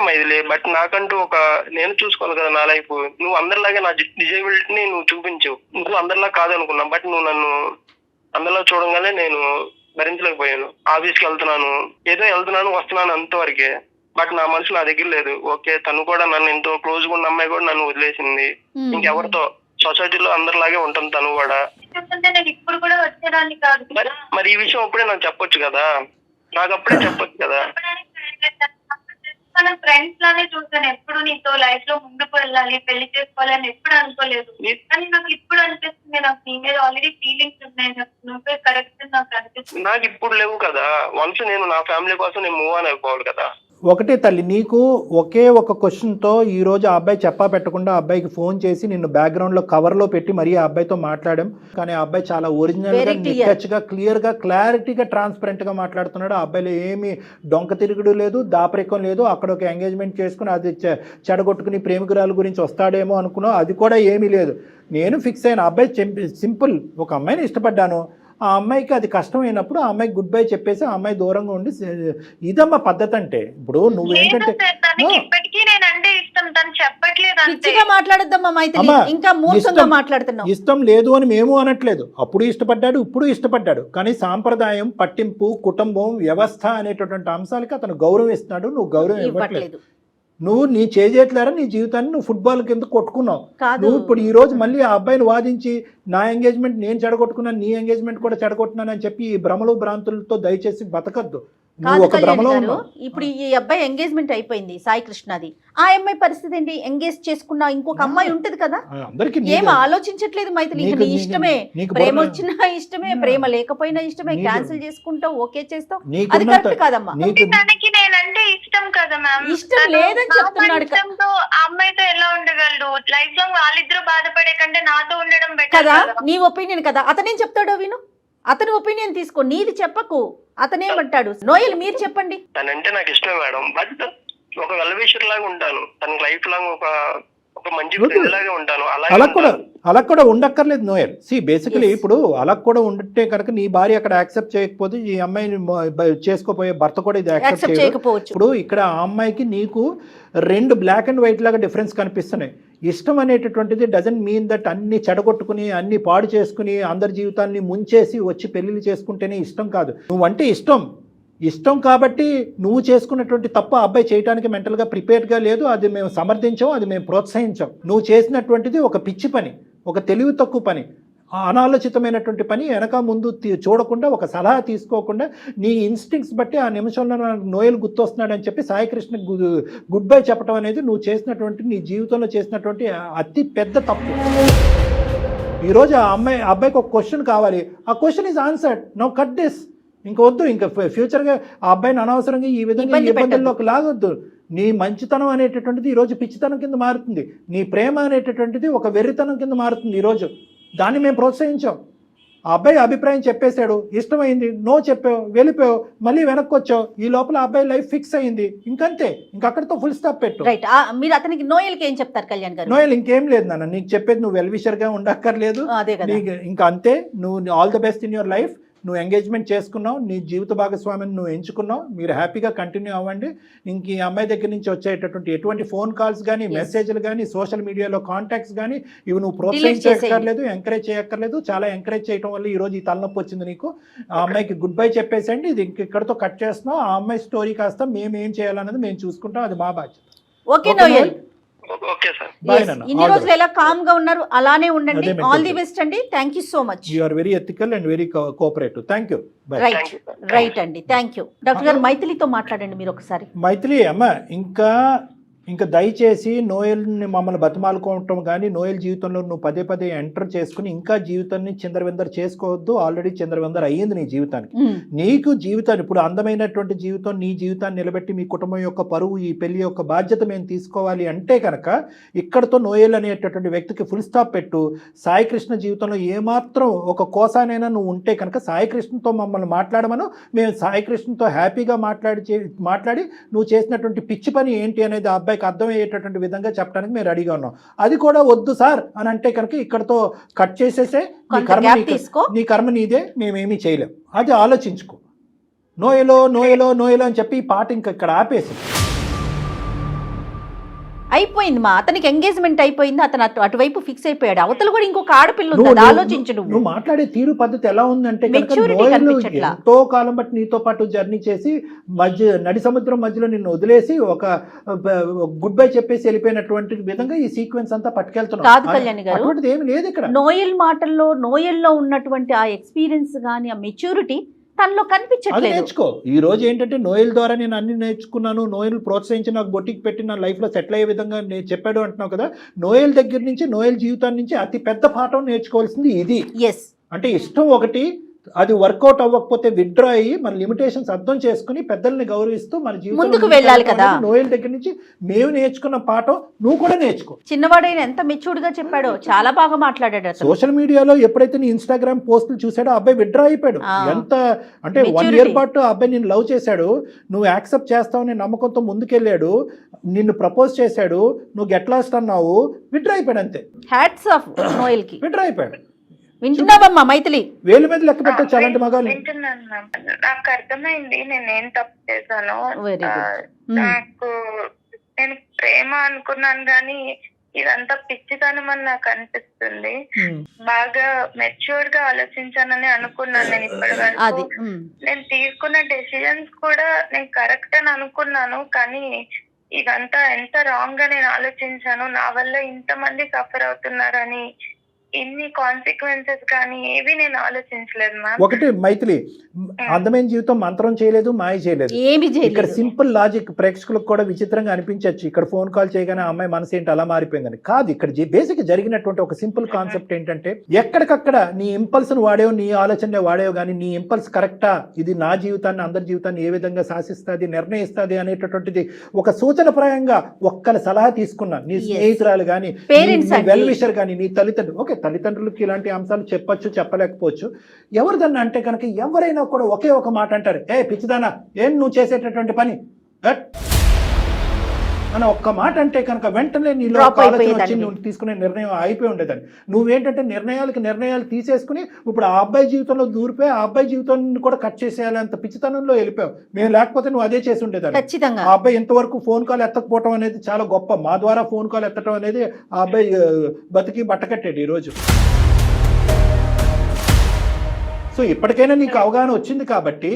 మైథిలి, బట్ నాకంటూ నేను చూసుకోవాలి కదా నా లైఫ్. నువ్వు అందరిలాగే నా డిజేబిలిటీని నువ్వు చూపించవు. నువ్వు అందరిలా కాదనుకున్నా, బట్ నువ్వు నన్ను అందరిలా చూడంగానే నేను భరించలేకపోయాను. ఆఫీస్కి వెళ్తున్నాను, ఏదో వెళ్తున్నాను వస్తున్నాను అంతవరకే. బట్ నా మనసు నా దగ్గర లేదు. ఓకే, తను కూడా నన్ను ఎంతో క్లోజ్ గా ఉన్న అమ్మాయి కూడా నన్ను వదిలేసింది. ఇంకెవరితో సొసైటీలో అందరిలాగే ఉంటుంది తను కూడా. ఇప్పుడు కూడా వచ్చేదాన్ని కాదు. మరి ఈ విషయం అప్పుడే నాకు చెప్పొచ్చు కదా. నాకు అప్పుడే చెప్పొచ్చు కదా. మన ఫ్రెండ్స్ లానే చూసాను. ఎప్పుడు నీతో లైఫ్ లో ముందుకు వెళ్ళాలి, పెళ్లి చేసుకోవాలని ఎప్పుడు అనుకోలేదు. కానీ నాకు ఇప్పుడు అనిపిస్తుంది, నాకు నీ మీద ఆల్రెడీ ఫీలింగ్స్ ఉన్నాయి. నువ్వే కరెక్ట్ నాకు అనిపిస్తుంది. నాకు ఇప్పుడు లేవు కదా. వన్స్ నేను నా ఫ్యామిలీ కోసం నేను మూవ్ ఆన్ అయిపోవాలి కదా. ఒకటే తల్లి, నీకు ఒకే ఒక క్వశ్చన్తో ఈరోజు ఆ అబ్బాయి చెప్పా పెట్టకుండా ఆ అబ్బాయికి ఫోన్ చేసి నిన్ను బ్యాక్గ్రౌండ్లో కవర్లో పెట్టి మరీ ఆ అబ్బాయితో మాట్లాడాం. కానీ ఆ అబ్బాయి చాలా ఒరిజినల్గా, నిక్కచ్చిగా, క్లియర్గా, క్లారిటీగా, ట్రాన్స్పరెంట్గా మాట్లాడుతున్నాడు. ఆ అబ్బాయిలో ఏమీ డొంక తిరుగుడు లేదు, దాపరికం లేదు. అక్కడ ఒక ఎంగేజ్మెంట్ చేసుకుని అది చెడగొట్టుకుని ప్రేమికురాల గురించి వస్తాడేమో అనుకున్నావు, అది కూడా ఏమీ లేదు. నేను ఫిక్స్ అయిన అబ్బాయి సింపుల్. ఒక అమ్మాయిని ఇష్టపడ్డాను, ఆ అమ్మాయికి అది కష్టమైనప్పుడు ఆ అమ్మాయికి గుడ్ బై చెప్పేసి ఆ అమ్మాయి దూరంగా ఉండి ఇదమ్మా పద్ధతి అంటే. ఇప్పుడు నువ్వేంటంటే ఇప్పటికీ నేనంటే ఇష్టం, తను చెప్పట్లేదు అంతే. పిచ్చిగా మాట్లాడొద్దమ్మా మైథిలి, ఇంకా మూర్ఖంగా మాట్లాడుతున్నావు. ఇష్టం లేదు అని మేము అనట్లేదు, అప్పుడు ఇష్టపడ్డాడు ఇప్పుడు ఇష్టపడ్డాడు, కానీ సాంప్రదాయం, పట్టింపు, కుటుంబం, వ్యవస్థ అనేటటువంటి అంశాలకి అతను గౌరవం ఇస్తున్నాడు, నువ్వు గౌరవం ఇవ్వట్లేదు. నువ్వు నీ చేయట్లేరా నీ జీవితాన్ని నువ్వు ఫుట్బాల్ కింద కొట్టుకున్నావు. నువ్వు ఇప్పుడు ఈ రోజు మళ్ళీ ఆ అబ్బాయిని వాదించి నా ఎంగేజ్మెంట్ నేను చెడగొట్టుకున్నాను, నీ ఎంగేజ్మెంట్ కూడా చెడగొట్టున్నాను అని చెప్పి ఈ భ్రమలు భ్రాంతులతో దయచేసి బతకద్దు. ఇప్పుడు ఈ అబ్బాయి ఎంగేజ్మెంట్ అయిపోయింది సాయి కృష్ణది, ఆ అమ్మాయి పరిస్థితి ఏంటి? ఎంగేజ్ చేసుకున్నా ఇంకొక అమ్మాయి ఉంటది కదా, ఏం ఆలోచించట్లేదు మైథిలి. ఇంకా నీ ఇష్టమే, ప్రేమ వచ్చినా ఇష్టమే, ప్రేమ లేకపోయినా ఇష్టమే, క్యాన్సిల్ చేసుకుంటావు, ఓకే చేస్తావు, అది కరెక్ట్ కాదమ్మా. తనకి నేనంటే ఇష్టం కదా మ్యామ్, ఇష్టం లేదని చెప్తున్నాడు. అమ్మాయితో ఎలా ఉండగలడు? లైఫ్ లాంగ్ వాళ్ళిద్దరూ బాధపడే కంటే నాతో ఉండడం బెటర్ కదా. నీ ఒపీనియన్ కదా, అతనేం చెప్తాడో విను, అతని ఒపీనియన్ తీసుకో, నీది చెప్పకు. అతనేమంటాడు? నోయల్ మీరు చెప్పండి. తనంటే నాకు ఇష్టమే మేడం, బట్ ఒక వెల్విషర్ లాగా ఉంటాను, తన లైఫ్ లాంగ్ ఒక మంచి ఫ్రెండ్ లాగా ఉంటాను. అలా కూడా ఉండక్కర్లేదు నోయల్. బేసికలీ ఇప్పుడు అలా కూడా ఉంటే కనుక నీ భార్య అక్కడ యాక్సెప్ట్ చేయకపోతే ఈ అమ్మాయిని చేసుకోపోయే భర్త కూడా ఇది యాక్సెప్ట్ చేయకపోవచ్చు. ఇప్పుడు ఇక్కడ ఆ అమ్మాయికి నీకు రెండు బ్లాక్ అండ్ వైట్ లాగా డిఫరెన్స్ కనిపిస్తున్నాయి. ఇష్టం అనేటటువంటిది డజంట్ మీన్ దట్ అన్ని చెడగొట్టుకుని అన్ని పాడు చేసుకుని అందరి జీవితాన్ని ముంచేసి వచ్చి పెళ్లిళ్ళు చేసుకుంటేనే ఇష్టం కాదు. నువ్వంటే ఇష్టం కాబట్టి నువ్వు చేసుకున్నటువంటి తప్పు అబ్బాయి చేయడానికి మెంటల్గా ప్రిపేర్డ్గా లేదు, అది మేము సమర్థించాం, అది మేము ప్రోత్సహించాం. నువ్వు చేసినటువంటిది ఒక పిచ్చి పని, ఒక తెలివి తక్కువ పని, అనాలోచితమైనటువంటి పని. వెనక ముందు చూడకుండా, ఒక సలహా తీసుకోకుండా నీ ఇన్స్టింక్ట్స్ బట్టి ఆ నిమిషంలో నోయల్ గుర్తొస్తున్నాడు అని చెప్పి సాయికృష్ణ గుడ్ బై చెప్పడం అనేది నువ్వు చేసినటువంటి, నీ జీవితంలో చేసినటువంటి అతి పెద్ద తప్పు. ఈరోజు ఆ అబ్బాయికి ఒక క్వశ్చన్ కావాలి, ఆ question is answered. Now cut this. ఇంక వద్దు, ఇంకా ఫ్యూచర్గా ఆ అబ్బాయిని అనవసరంగా ఈ విధంగా ఇబ్బందుల్లోకి లాగొద్దు. నీ మంచితనం అనేటటువంటిది ఈరోజు పిచ్చితనం కింద మారుతుంది, నీ ప్రేమ అనేటటువంటిది ఒక వెర్రితనం కింద మారుతుంది ఈరోజు. దాన్ని మేము ప్రోత్సహించాం. ఆ అబ్బాయి అభిప్రాయం చెప్పేశాడు, ఇష్టమైంది, నో చెప్పావు, వెళ్ళిపోయావు, మళ్ళీ వెనక్కి వచ్చావు, ఈ లోపల అబ్బాయి లైఫ్ ఫిక్స్ అయింది, ఇంకంతే, ఇంకక్కడితో ఫుల్ స్టాప్ పెట్టు. రైట్. మీరు అతనికి నోయల్కి ఏం చెప్తారు కళ్యాణ్ గారు? నోయల్ ఇంకేం లేదు నాన్న, నీకు చెప్పేది నువ్వు వెల్విషర్గా ఉండక్కర్లేదు, ఇంకా అంతే. నువ్వు all the best in your life. నువ్వు ఎంగేజ్మెంట్ చేసుకున్నావు, నీ జీవిత భాగస్వామిని నువ్వు ఎంచుకున్నావు, మీరు హ్యాపీగా కంటిన్యూ అవ్వండి. ఇంక ఈ అమ్మాయి దగ్గర నుంచి వచ్చేటటువంటి ఎటువంటి ఫోన్ కాల్స్ కానీ, మెసేజ్లు కానీ, సోషల్ మీడియాలో కాంటాక్ట్స్ కానీ ఇవి నువ్వు ప్రోత్సహించక్కర్లేదు, ఎంకరేజ్ చేయక్కర్లేదు. చాలా ఎంకరేజ్ చేయడం వల్ల ఈరోజు ఈ తలనొప్పి వచ్చింది నీకు. ఆ అమ్మాయికి గుడ్ బై చెప్పేసండి, ఇది ఇక్కడితో కట్ చేస్తున్నాం. ఆ అమ్మాయి స్టోరీ కాస్త మేము ఏం చేయాలన్నది మేము చూసుకుంటాం, అది మా బాధ్యత. Okay Noel, okay sir. ఇన్ని రోజులు ఎలా కామ్ గా ఉన్నారు అలానే ఉండండి. ఆల్ ది బెస్ట్ అండి. Thank you so much. You are very ethical and very cooperative. Thank you. Right అండి, థ్యాంక్ యూ. డాక్టర్ గారు మైథిలితో మాట్లాడండి మీరు ఒకసారి. మైథిలి అమ్మ, ఇంకా దయచేసి నోయల్ని మమ్మల్ని బతిమాలుకోవటం కానీ, నోయల్ జీవితంలో నువ్వు పదే పదే ఎంటర్ చేసుకుని ఇంకా జీవితాన్ని చిందరవిందర చేసుకోవద్దు. ఆల్రెడీ చిందరవిందర అయ్యింది నీ జీవితానికి. నీకు జీవితాన్ని ఇప్పుడు అందమైనటువంటి జీవితం, నీ జీవితాన్ని నిలబెట్టి మీ కుటుంబం యొక్క పరువు, ఈ పెళ్లి యొక్క బాధ్యత మేము తీసుకోవాలి అంటే కనుక ఇక్కడతో నోయల్ అనేటటువంటి వ్యక్తికి ఫుల్ స్టాప్ పెట్టు. సాయికృష్ణ జీవితంలో ఏమాత్రం ఒక కోసానైనా నువ్వు ఉంటే కనుక సాయికృష్ణతో మమ్మల్ని మాట్లాడమను. మేము సాయికృష్ణతో హ్యాపీగా మాట్లాడి నువ్వు చేసినటువంటి పిచ్చి పని ఏంటి అనేది ఆ అబ్బాయి అర్థమయ్యేటటువంటి విధంగా చెప్పడానికి మేము రెడీగా ఉన్నాం. అది కూడా వద్దు సార్ అని అంటే కనుక ఇక్కడతో కట్ చేసేసే, నీ కర్మ నీదే, మేమేమీ చేయలేం. అది ఆలోచించుకో. నోయలో అని చెప్పి ఈ పాట ఇంకా ఇక్కడ ఆపేసి అయిపోయింది. అతనికి ఎంగేజ్మెంట్ అయిపోయింది, అతను అటువైపు ఫిక్స్ అయిపోయాడు. అవతల కూడా ఇంకొక ఆడపిల్ల ఉంది, ఆలోచించు. నువ్వు మాట్లాడే తీరు పద్ధతి ఎలా ఉందంటే ఎంతో కాలం బట్టి నీతో పాటు జర్నీ చేసి నడి సముద్రం మధ్యలో నిన్ను వదిలేసి ఒక గుడ్ బై చెప్పేసి వెళ్ళిపోయినటువంటి విధంగా ఈ సీక్వెన్స్ అంతా పట్టుకెళ్తున్నావు. కాదు కళ్యాణ్ గారు, అటువంటిది ఏమి లేదు ఇక్కడ. నోయల్ మాటల్లో, నోయల్లో ఉన్నటువంటి ఆ ఎక్స్పీరియన్స్ కానీ, ఆ మెచ్యూరిటీ తనలో కనిపించట్లేదు. నేర్చుకో. ఈ రోజు ఏంటంటే నోయల్ ద్వారా నేను అన్ని నేర్చుకున్నాను, నోయల్ ప్రోత్సహించి నాకు బొటిక్ పెట్టి నా లైఫ్లో సెటిల్ అయ్యే విధంగా నేను చెప్పాడు అంటున్నావు కదా. నోయల్ దగ్గర నుంచి, నోయల్ జీవితాన్ని నుంచి అతి పెద్ద పాఠం నేర్చుకోవాల్సింది ఇది. అంటే ఇష్టం ఒకటి, అది వర్కౌట్ అవ్వకపోతే విత్డ్రా అయ్యి మన లిమిటేషన్స్ అర్థం చేసుకుని పెద్దల్ని గౌరవిస్తూ మన జీవితంలో వెళ్ళాలి కదా. నోయల్ దగ్గర నుంచి మేము నేర్చుకున్న పాఠం నువ్వు కూడా నేర్చుకో. చిన్నవాడైన ఎంత మెచ్యూర్డ్ గా చెప్పాడో, చాలా బాగా మాట్లాడాడు. సోషల్ మీడియాలో ఎప్పుడైతే నీ ఇన్స్టాగ్రామ్ పోస్టులు చూసాడో అబ్బాయి విత్డ్రా అయిపోయాడు. ఎంత అంటే 1 year పాటు అబ్బాయి నిన్ను లవ్ చేశాడు, నువ్వు యాక్సెప్ట్ చేస్తావని నమ్మకంతో ముందుకెళ్ళాడు, నిన్ను ప్రపోజ్ చేశాడు, నువ్వు గెట్ లాస్ట్ అన్నావు, విత్డ్రా అయిపోయాడు అంతే. హ్యాట్స్ ఆఫ్ నోయల్ కి. విత్డ్రా అయిపోయాడు. వింటున్నావమ్మా మైథిలి? వేలు మీద లెక్క పెట్టచ్చు అలాంటి మగాళ్ళు. వింటున్నాను మ్యామ్. నాకు అర్థమైంది నేను ఏం తప్పు చేశాను. Very good. నాకు నేను ప్రేమ అనుకున్నాను కానీ ఇదంతా పిచ్చితనం అని నాకు అనిపిస్తుంది. బాగా మెచ్యూర్డ్ గా ఆలోచించానని అనుకున్నాను నేను ఇప్పటి వరకు. నేను తీసుకున్న డెసిజన్స్ కూడా నేను కరెక్ట్ అని అనుకున్నాను, కానీ ఇదంతా ఎంత రాంగ్ గా నేను ఆలోచించాను. నా వల్ల ఇంతమంది సఫర్ అవుతున్నారని, ఇన్ని కాన్సిక్వెన్సెస్ కానీ ఏవి నేను ఆలోచించలేదు మ్యామ్. ఒకటి మైథిలి, అందమైన జీవితం మంత్రం చేయలేదు, మాయ చేయలేదు. ఇక్కడ సింపుల్ లాజిక్ ప్రేక్షకులకు కూడా విచిత్రంగా అనిపించవచ్చు. ఇక్కడ ఫోన్ కాల్ చేయగానే ఆ అమ్మాయి మనసు ఏంటి అలా మారిపోయిందని కాదు. ఇక్కడ బేసిక్ జరిగినటువంటి ఒక సింపుల్ కాన్సెప్ట్ ఏంటంటే, ఎక్కడికక్కడ నీ ఇంపల్స్ ను వాడేవు, నీ ఆలోచనలే వాడేవు, కానీ నీ ఇంపల్స్ కరెక్టా, ఇది నా జీవితాన్ని అందరి జీవితాన్ని ఏ విధంగా శాసిస్తుంది, నిర్ణయిస్తుంది అనేటటువంటిది ఒక సూచనప్రాయంగా ఒక్కరి సలహా తీసుకున్నా. నీ స్నేహితురాలు కానీ, వెల్ విషర్ కానీ, నీ తల్లిదండ్రులు, ఓకే తల్లిదండ్రులకి ఇలాంటి అంశాలు చెప్పొచ్చు, చెప్పలేకపోవచ్చు. ఎవరిదన్నా అంటే కనుక ఎవరైనా కూడా ఒకే ఒక మాట అంటారు, ఏ పిచ్చిదానా ఏం నువ్వు చేసేటటువంటి పని అని ఒక్క మాట అంటే కనుక వెంటనే నీలో ఆలోచన వచ్చి నువ్వు తీసుకునే నిర్ణయం అయిపోయి ఉండేదాన్ని. నువ్వేంటంటే నిర్ణయాలు తీసేసుకుని ఇప్పుడు ఆ అబ్బాయి జీవితంలో దూరిపోయి ఆ అబ్బాయి జీవితాన్ని కూడా కట్ చేసేయాలంత పిచ్చితనంలో వెళ్ళిపోయావు. మేము లేకపోతే నువ్వు అదే చేసి ఉండేదాన్ని. ఆ అబ్బాయి ఇంతవరకు ఫోన్ కాల్ ఎత్తకపోవడం అనేది చాలా గొప్ప. మా ద్వారా ఫోన్ కాల్ ఎత్తడం అనేది ఆ అబ్బాయి బతికి బట్టకట్టాడు ఈరోజు. సో ఇప్పటికైనా నీకు అవగాహన వచ్చింది కాబట్టి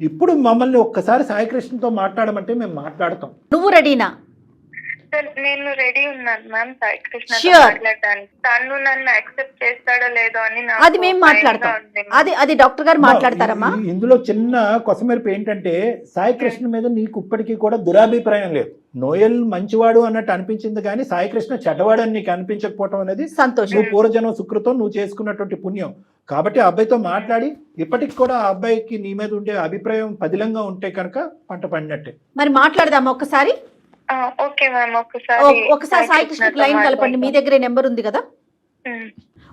ఇప్పుడు మమ్మల్ని ఒక్కసారి సాయికృష్ణతో మాట్లాడమంటే మేము మాట్లాడతాం. నువ్వు రెడీనా? నేను రెడీ ఉన్నాను మ్యామ్ సాయికృష్ణ మాట్లాడడానికి. తను నన్ను యాక్సెప్ట్ చేస్తాడో లేదో అని అది మేము మాట్లాడతాం. అది డాక్టర్ గారు మాట్లాడతారమ్మా. ఇందులో చిన్న కొసమెరుపు ఏంటంటే, సాయికృష్ణ మీద నీకు ఇప్పటికీ కూడా దురాభిప్రాయం లేదు. నోయల్ మంచివాడు అన్నట్టు అనిపించింది కానీ సాయికృష్ణ చెడ్డవాడు అని నీకు అనిపించకపోవడం అనేది సంతోషం. నువ్వు పూర్వజన్మ సుకృతం, నువ్వు చేసుకున్నటువంటి పుణ్యం. కాబట్టి ఆ అబ్బాయితో మాట్లాడి ఇప్పటికి కూడా ఆ అబ్బాయికి నీ మీద ఉండే అభిప్రాయం పదిలంగా ఉంటే కనుక పంట పండినట్టే. మరి మాట్లాడదామా ఒకసారి? Okay ma'am. ఒకసారి సాయికృష్ణకి లైన్ కలపండి. మీ దగ్గరే నెంబర్ ఉంది కదా,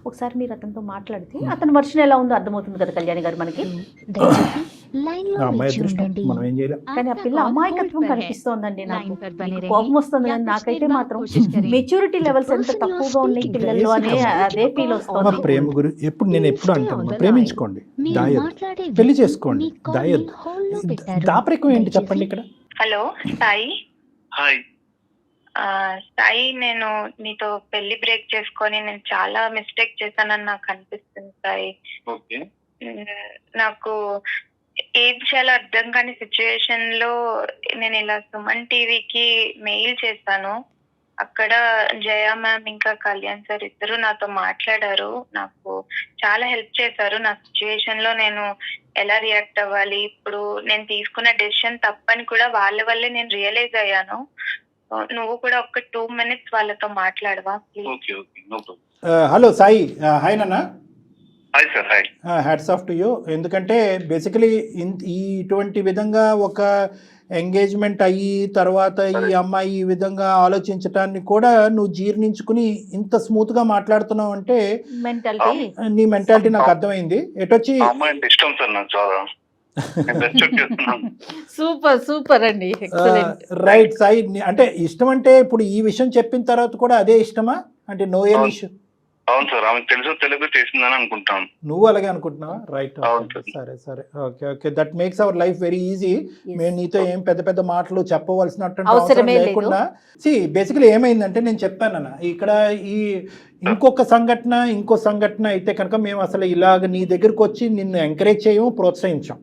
ఒకసారి మీరు అతనితో మాట్లాడితే అతని వర్షన్ ఎలా ఉందో అర్థమవుతుంది కదా కళ్యాణి గారు మనకి. కానీ ఆ పిల్ల అమాయకత్వం కనిపిస్తోందండి. నాకు కోపం వస్తుంది కానీ నాకైతే మాత్రం మెచ్యూరిటీ లెవెల్స్ ఎంత తక్కువగా ఉన్నాయి పిల్లల్లో అనే అదే ఫీల్ వస్తుంది. ప్రేమ గురి ఎప్పుడు నేను ఎప్పుడు అంటాను, ప్రేమించుకోండి, దాయద్దు, పెళ్లి చేసుకోండి, దాయద్దు. దాపరికం ఏంటి చెప్పండి ఇక్కడ. హలో సాయి. హాయ్ సాయి, నేను నీతో పెళ్లి బ్రేక్ చేసుకొని నేను చాలా మిస్టేక్ చేశానని నాకు అనిపిస్తుంది సాయి. నాకు ఏది చాలా అర్థం కాని సిచ్యువేషన్ లో నేను ఇలా సుమన్ టీవీకి మెయిల్ చేశాను. అక్కడ జయ మ్యామ్ ఇంకా కళ్యాణ్ సార్ ఇద్దరు నాతో మాట్లాడారు, నాకు చాలా హెల్ప్ చేశారు. నా సిచ్యువేషన్ లో నేను ఎలా రియాక్ట్ అవ్వాలి, ఇప్పుడు నేను తీసుకున్న డెసిషన్ తప్పని కూడా వాళ్ళ వల్లే నేను రియలైజ్ అయ్యాను. నువ్వు కూడా ఒక 2 minutes వాళ్ళతో మాట్లాడవా ప్లీజ్? హలో సాయి. హాయ్ నాన్న. Hi sir. Hi. Hats off to you. ఎందుకంటే బేసికలీ ఇటువంటి విధంగా ఒక ఎంగేజ్మెంట్ అయ్యి తర్వాత ఈ అమ్మాయి ఈ విధంగా ఆలోచించటాన్ని కూడా నువ్వు జీర్ణించుకుని ఇంత స్మూత్ గా మాట్లాడుతున్నావు అంటే నీ మెంటాలిటీ నాకు అర్థమైంది. ఎటొచ్చి ఇష్టం సార్ నాకు చాలా. సూపర్ అండి. రైట్ సాయి. అంటే ఇష్టం అంటే ఇప్పుడు ఈ విషయం చెప్పిన తర్వాత కూడా అదే ఇష్టమా అంటే నో ఎన్ ఇష్యూ? అవును సార్, ఆమె తెలుగు చేసిందని అనుకుంటాను. నువ్వు అలాగే అనుకుంటున్నావా? రైట్. సరే okay. That makes our life very easy. మేము నీతో ఏం పెద్ద మాటలు చెప్పవలసినటువంటి అవసరం లేకుండా. బేసికలీ ఏమైందంటే నేను చెప్పానన్న ఇక్కడ ఈ ఇంకో సంఘటన అయితే కనుక మేము అసలు ఇలాగ నీ దగ్గరకు వచ్చి నిన్ను ఎంకరేజ్ చేయము, ప్రోత్సహించాం.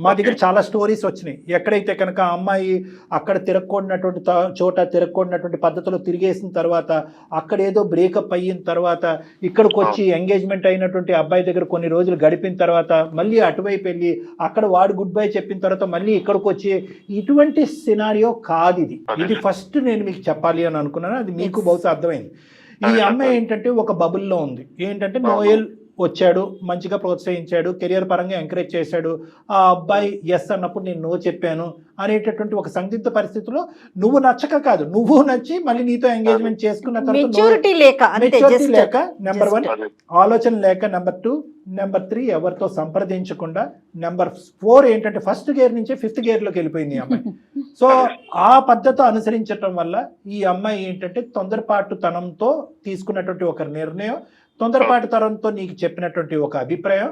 మా దగ్గర చాలా స్టోరీస్ వచ్చినాయి. ఎక్కడైతే కనుక ఆ అమ్మాయి అక్కడ తిరగకూడనటువంటి చోట తిరగకూడనటువంటి పద్ధతిలో తిరిగేసిన తర్వాత అక్కడ ఏదో బ్రేకప్ అయిన తర్వాత ఇక్కడికి వచ్చి ఎంగేజ్మెంట్ అయినటువంటి అబ్బాయి దగ్గర కొన్ని రోజులు గడిపిన తర్వాత మళ్ళీ అటువైపు వెళ్ళి అక్కడ వాడు గుడ్ బై చెప్పిన తర్వాత మళ్ళీ ఇక్కడికి వచ్చి ఇటువంటి సినారియో కాదు ఇది ఫస్ట్ నేను మీకు చెప్పాలి అని అనుకున్నాను. అది మీకు బహుశా అర్థమైంది. ఈ అమ్మాయి ఏంటంటే ఒక బబుల్లో ఉంది. ఏంటంటే నోయల్ వచ్చాడు, మంచిగా ప్రోత్సహించాడు, కెరియర్ పరంగా ఎంకరేజ్ చేశాడు. ఆ అబ్బాయి ఎస్ అన్నప్పుడు నేను నో చెప్పాను అనేటటువంటి ఒక సందిగ్ధ పరిస్థితిలో నువ్వు నచ్చక కాదు, నువ్వు నచ్చి మళ్ళీ నీతో ఎంగేజ్మెంట్ చేసుకున్న తర్వాత మెచ్యూరిటీ లేక నెంబర్ 1 ఆలోచన లేక, నెంబర్ 2, నెంబర్ 3 ఎవరితో సంప్రదించకుండా, నెంబర్ 4 ఏంటంటే ఫస్ట్ గేర్ నుంచి 5th గేర్లోకి వెళ్ళిపోయింది ఈ అమ్మాయి. సో ఆ పద్ధతి అనుసరించటం వల్ల ఈ అమ్మాయి ఏంటంటే తొందరపాటుతనంతో తీసుకున్నటువంటి ఒక నిర్ణయం తొందరపాటు తరంతో నీకు చెప్పినటువంటి ఒక అభిప్రాయం.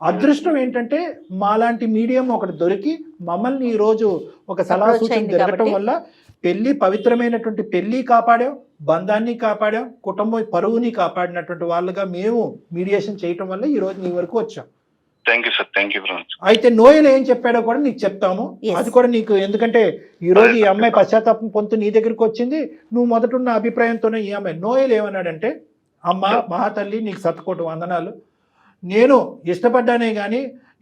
అదృష్టం ఏంటంటే మాలాంటి మీడియం ఒకటి దొరికి మమ్మల్ని ఈ రోజు ఒక సలహా సూచన జరగటం వల్ల పెళ్లి పవిత్రమైనటువంటి పెళ్లి కాపాడాం, బంధాన్ని కాపాడాం, కుటుంబ పరువుని కాపాడినటువంటి వాళ్ళుగా మేము మీడియేషన్ చేయటం వల్ల ఈ రోజు నీ వరకు వచ్చాం. Thank you sir, thank you very much. అయితే నోయల్ ఏం చెప్పాడో కూడా నీకు చెప్తాము. అది కూడా నీకు, ఎందుకంటే ఈ రోజు ఈ అమ్మాయి పశ్చాత్తాపం పొందుతూ నీ దగ్గరికి వచ్చింది, నువ్వు మొదటున్న అభిప్రాయంతోనే ఈ అమ్మాయి. నోయల్ ఏమన్నాడంటే, అమ్మ మహాతల్లి నీకు శతకోటి వందనాలు, నేను ఇష్టపడ్డానే కానీ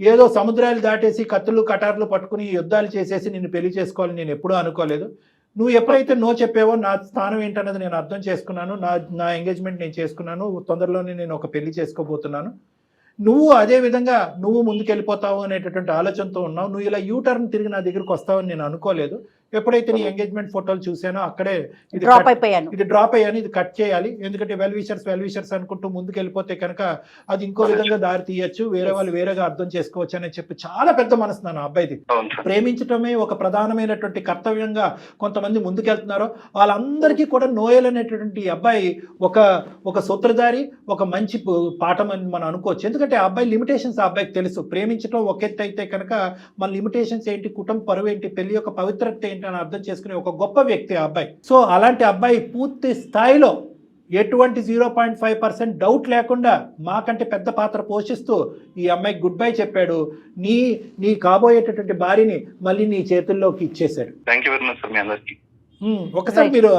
ఏదో సముద్రాలు దాటేసి కత్తులు కటార్లు పట్టుకుని యుద్ధాలు చేసేసి నిన్ను పెళ్లి చేసుకోవాలని నేను ఎప్పుడూ అనుకోలేదు. నువ్వు ఎప్పుడైతే నో చెప్పావో నా స్థానం ఏంటన్నది నేను అర్థం చేసుకున్నాను. నా ఎంగేజ్మెంట్ నేను చేసుకున్నాను, తొందరలోనే నేను ఒక పెళ్లి చేసుకోబోతున్నాను. నువ్వు అదే విధంగా నువ్వు ముందుకెళ్ళిపోతావు అనేటటువంటి ఆలోచనతో ఉన్నావు. నువ్వు ఇలా యూటర్న్ తిరిగి నా దగ్గరకు వస్తావని నేను అనుకోలేదు. ఎప్పుడైతే నీ ఎంగేజ్మెంట్ ఫోటోలు చూసానో అక్కడే ఇది డ్రాప్ అయ్యాను, ఇది కట్ చేయాలి. ఎందుకంటే వెల్ విషర్స్ అనుకుంటూ ముందుకు వెళ్ళిపోతే కనుక అది ఇంకో విధంగా దారి తీయచ్చు, వేరే వాళ్ళు వేరేగా అర్థం చేసుకోవచ్చు అని చెప్పి చాలా పెద్ద మనసు నా అబ్బాయిది. ప్రేమించటమే ఒక ప్రధానమైనటువంటి కర్తవ్యంగా కొంతమంది ముందుకెళ్తున్నారో వాళ్ళందరికీ కూడా నోయల్ అనేటటువంటి అబ్బాయి ఒక సూత్రధారి, ఒక మంచి పాఠం అని మనం అనుకోవచ్చు. ఎందుకంటే ఆ అబ్బాయి లిమిటేషన్స్ ఆ అబ్బాయికి తెలుసు. ప్రేమించడం ఒక ఎత్తు అయితే కనుక మన లిమిటేషన్స్ ఏంటి, కుటుంబ పరువు ఏంటి, పెళ్లి యొక్క పవిత్రత ఏంటి అని అర్థం చేసుకునే ఒక గొప్ప వ్యక్తి ఆ అబ్బాయి. సో అలాంటి అబ్బాయి పూర్తి స్థాయిలో ఎటువంటి 0.5% డౌట్ లేకుండా మాకంటే పెద్ద పాత్ర పోషిస్తూ ఈ అమ్మాయికి గుడ్ బై చెప్పాడు. నీ కాబోయేటటువంటి భార్యని మళ్ళీ నీ చేతుల్లోకి ఇచ్చేశాడు. Thank you very much sir మీ అందరికి. ఒకసారి మీరు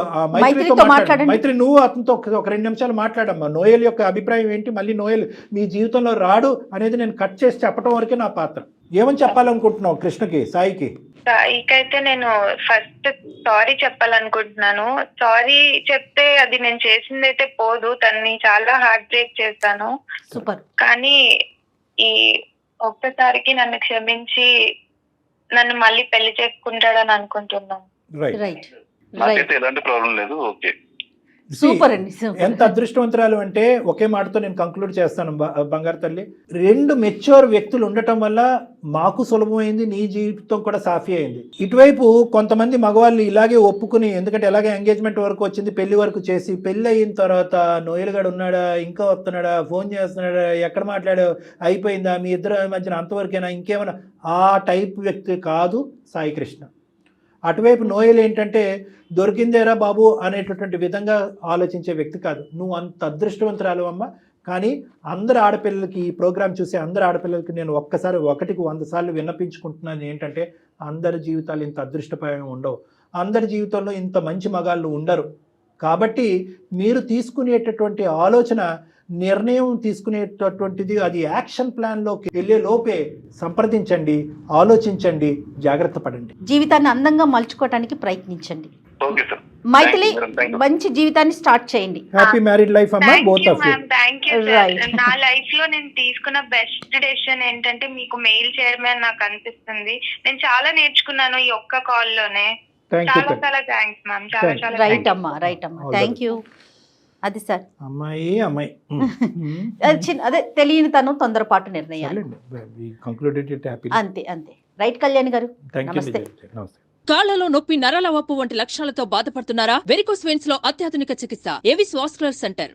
మైత్రితో మాట్లాడండి. మైత్రి, నువ్వు అతనితో ఒక 2 నిమిషాలు మాట్లాడమ్మా. నోయల్ యొక్క అభిప్రాయం ఏంటి, మళ్ళీ నోయల్ మీ జీవితంలో రాడు అనేది నేను కట్ చేసి చెప్పడం వరకే నా పాత్ర. ఏమని చెప్పాలనుకుంటున్నావు కృష్ణకి, సాయికి? సాయికైతే నేను ఫస్ట్ సారీ చెప్పాలనుకుంటున్నాను. సారీ చెప్తే అది నేను చేసింది అయితే పోదు, తన్ని చాలా హార్ట్ బ్రేక్ చేస్తాను. సూపర్. కానీ ఈ ఒక్కసారికి నన్ను క్షమించి నన్ను మళ్ళీ పెళ్లి చేసుకుంటాడని అనుకుంటున్నాను. రైట్. నాకైతే ఎలాంటి ప్రాబ్లం లేదు. ఓకే, సూపర్ అండి. ఎంత అదృష్టవంతురాలు అంటే ఒకే మాటతో నేను కంక్లూడ్ చేస్తాను బంగారు తల్లి. 2 మెచ్యూర్ వ్యక్తులు ఉండటం వల్ల మాకు సులభమైంది, నీ జీవితం కూడా సాఫీ అయింది. ఇటువైపు కొంతమంది మగవాళ్ళు ఇలాగే ఒప్పుకుని, ఎందుకంటే ఎలాగే ఎంగేజ్మెంట్ వరకు వచ్చింది, పెళ్లి వరకు చేసి పెళ్లి అయిన తర్వాత నోయల్ గడు ఉన్నాడా, ఇంకా వస్తున్నాడా, ఫోన్ చేస్తున్నాడా, ఎక్కడ మాట్లాడా, అయిపోయిందా, మీ ఇద్దరు మధ్యన అంతవరకైనా, ఇంకేమైనా, ఆ టైప్ వ్యక్తి కాదు సాయి కృష్ణ. అటువైపు నోయల్ ఏంటంటే దొరికిందేరా బాబు అనేటటువంటి విధంగా ఆలోచించే వ్యక్తి కాదు. నువ్వు అంత అదృష్టవంతురాలు అమ్మ. కానీ అందరు ఆడపిల్లలకి, ఈ ప్రోగ్రాం చూసే అందరు ఆడపిల్లలకి నేను ఒకటికి 100 సార్లు విన్నపించుకుంటున్నాను ఏంటంటే, అందరి జీవితాలు ఇంత అదృష్టపరంగా ఉండవు, అందరి జీవితంలో ఇంత మంచి మగాళ్ళు ఉండరు. కాబట్టి మీరు తీసుకునేటటువంటి ఆలోచన, నిర్ణయం తీసుకునేటటువంటిది అది యాక్షన్ ప్లాన్లోకి వెళ్ళే లోపే సంప్రదించండి, ఆలోచించండి, జాగ్రత్త పడండి, జీవితాన్ని అందంగా మలుచుకోవడానికి ప్రయత్నించండి. Okay sir. మైథిలి, మంచి జీవితాన్ని స్టార్ట్ చేయండి. హ్యాపీ మ్యారీడ్ లైఫ్ అమ్మా, both of you. Thank you. నా లైఫ్ లో నేను తీసుకున్న బెస్ట్ డెసిషన్ ఏంటంటే మీకు మెయిల్ చేయడమే అని నాకు అనిపిస్తుంది. నేను చాలా నేర్చుకున్నాను ఈ ఒక్క కాల్ లోనే. చాలా చాలా థ్యాంక్స్ మ్యామ్. చాలా రైట్ అమ్మా. Thank you. అది సార్ అమ్మాయి అదే తెలియని తను తొందరపాటు నిర్ణయాలు. అంతే. రైట్ కళ్యాణ్ గారు, నమస్తే. కాళ్లలో నొప్పి, నరాల వాపు వంటి లక్షణాలతో బాధపడుతున్నారా? వెరికోస్ వెయిన్స్ లో అత్యాధునిక చికిత్స ఏవిస్ వాస్కులర్ సెంటర్.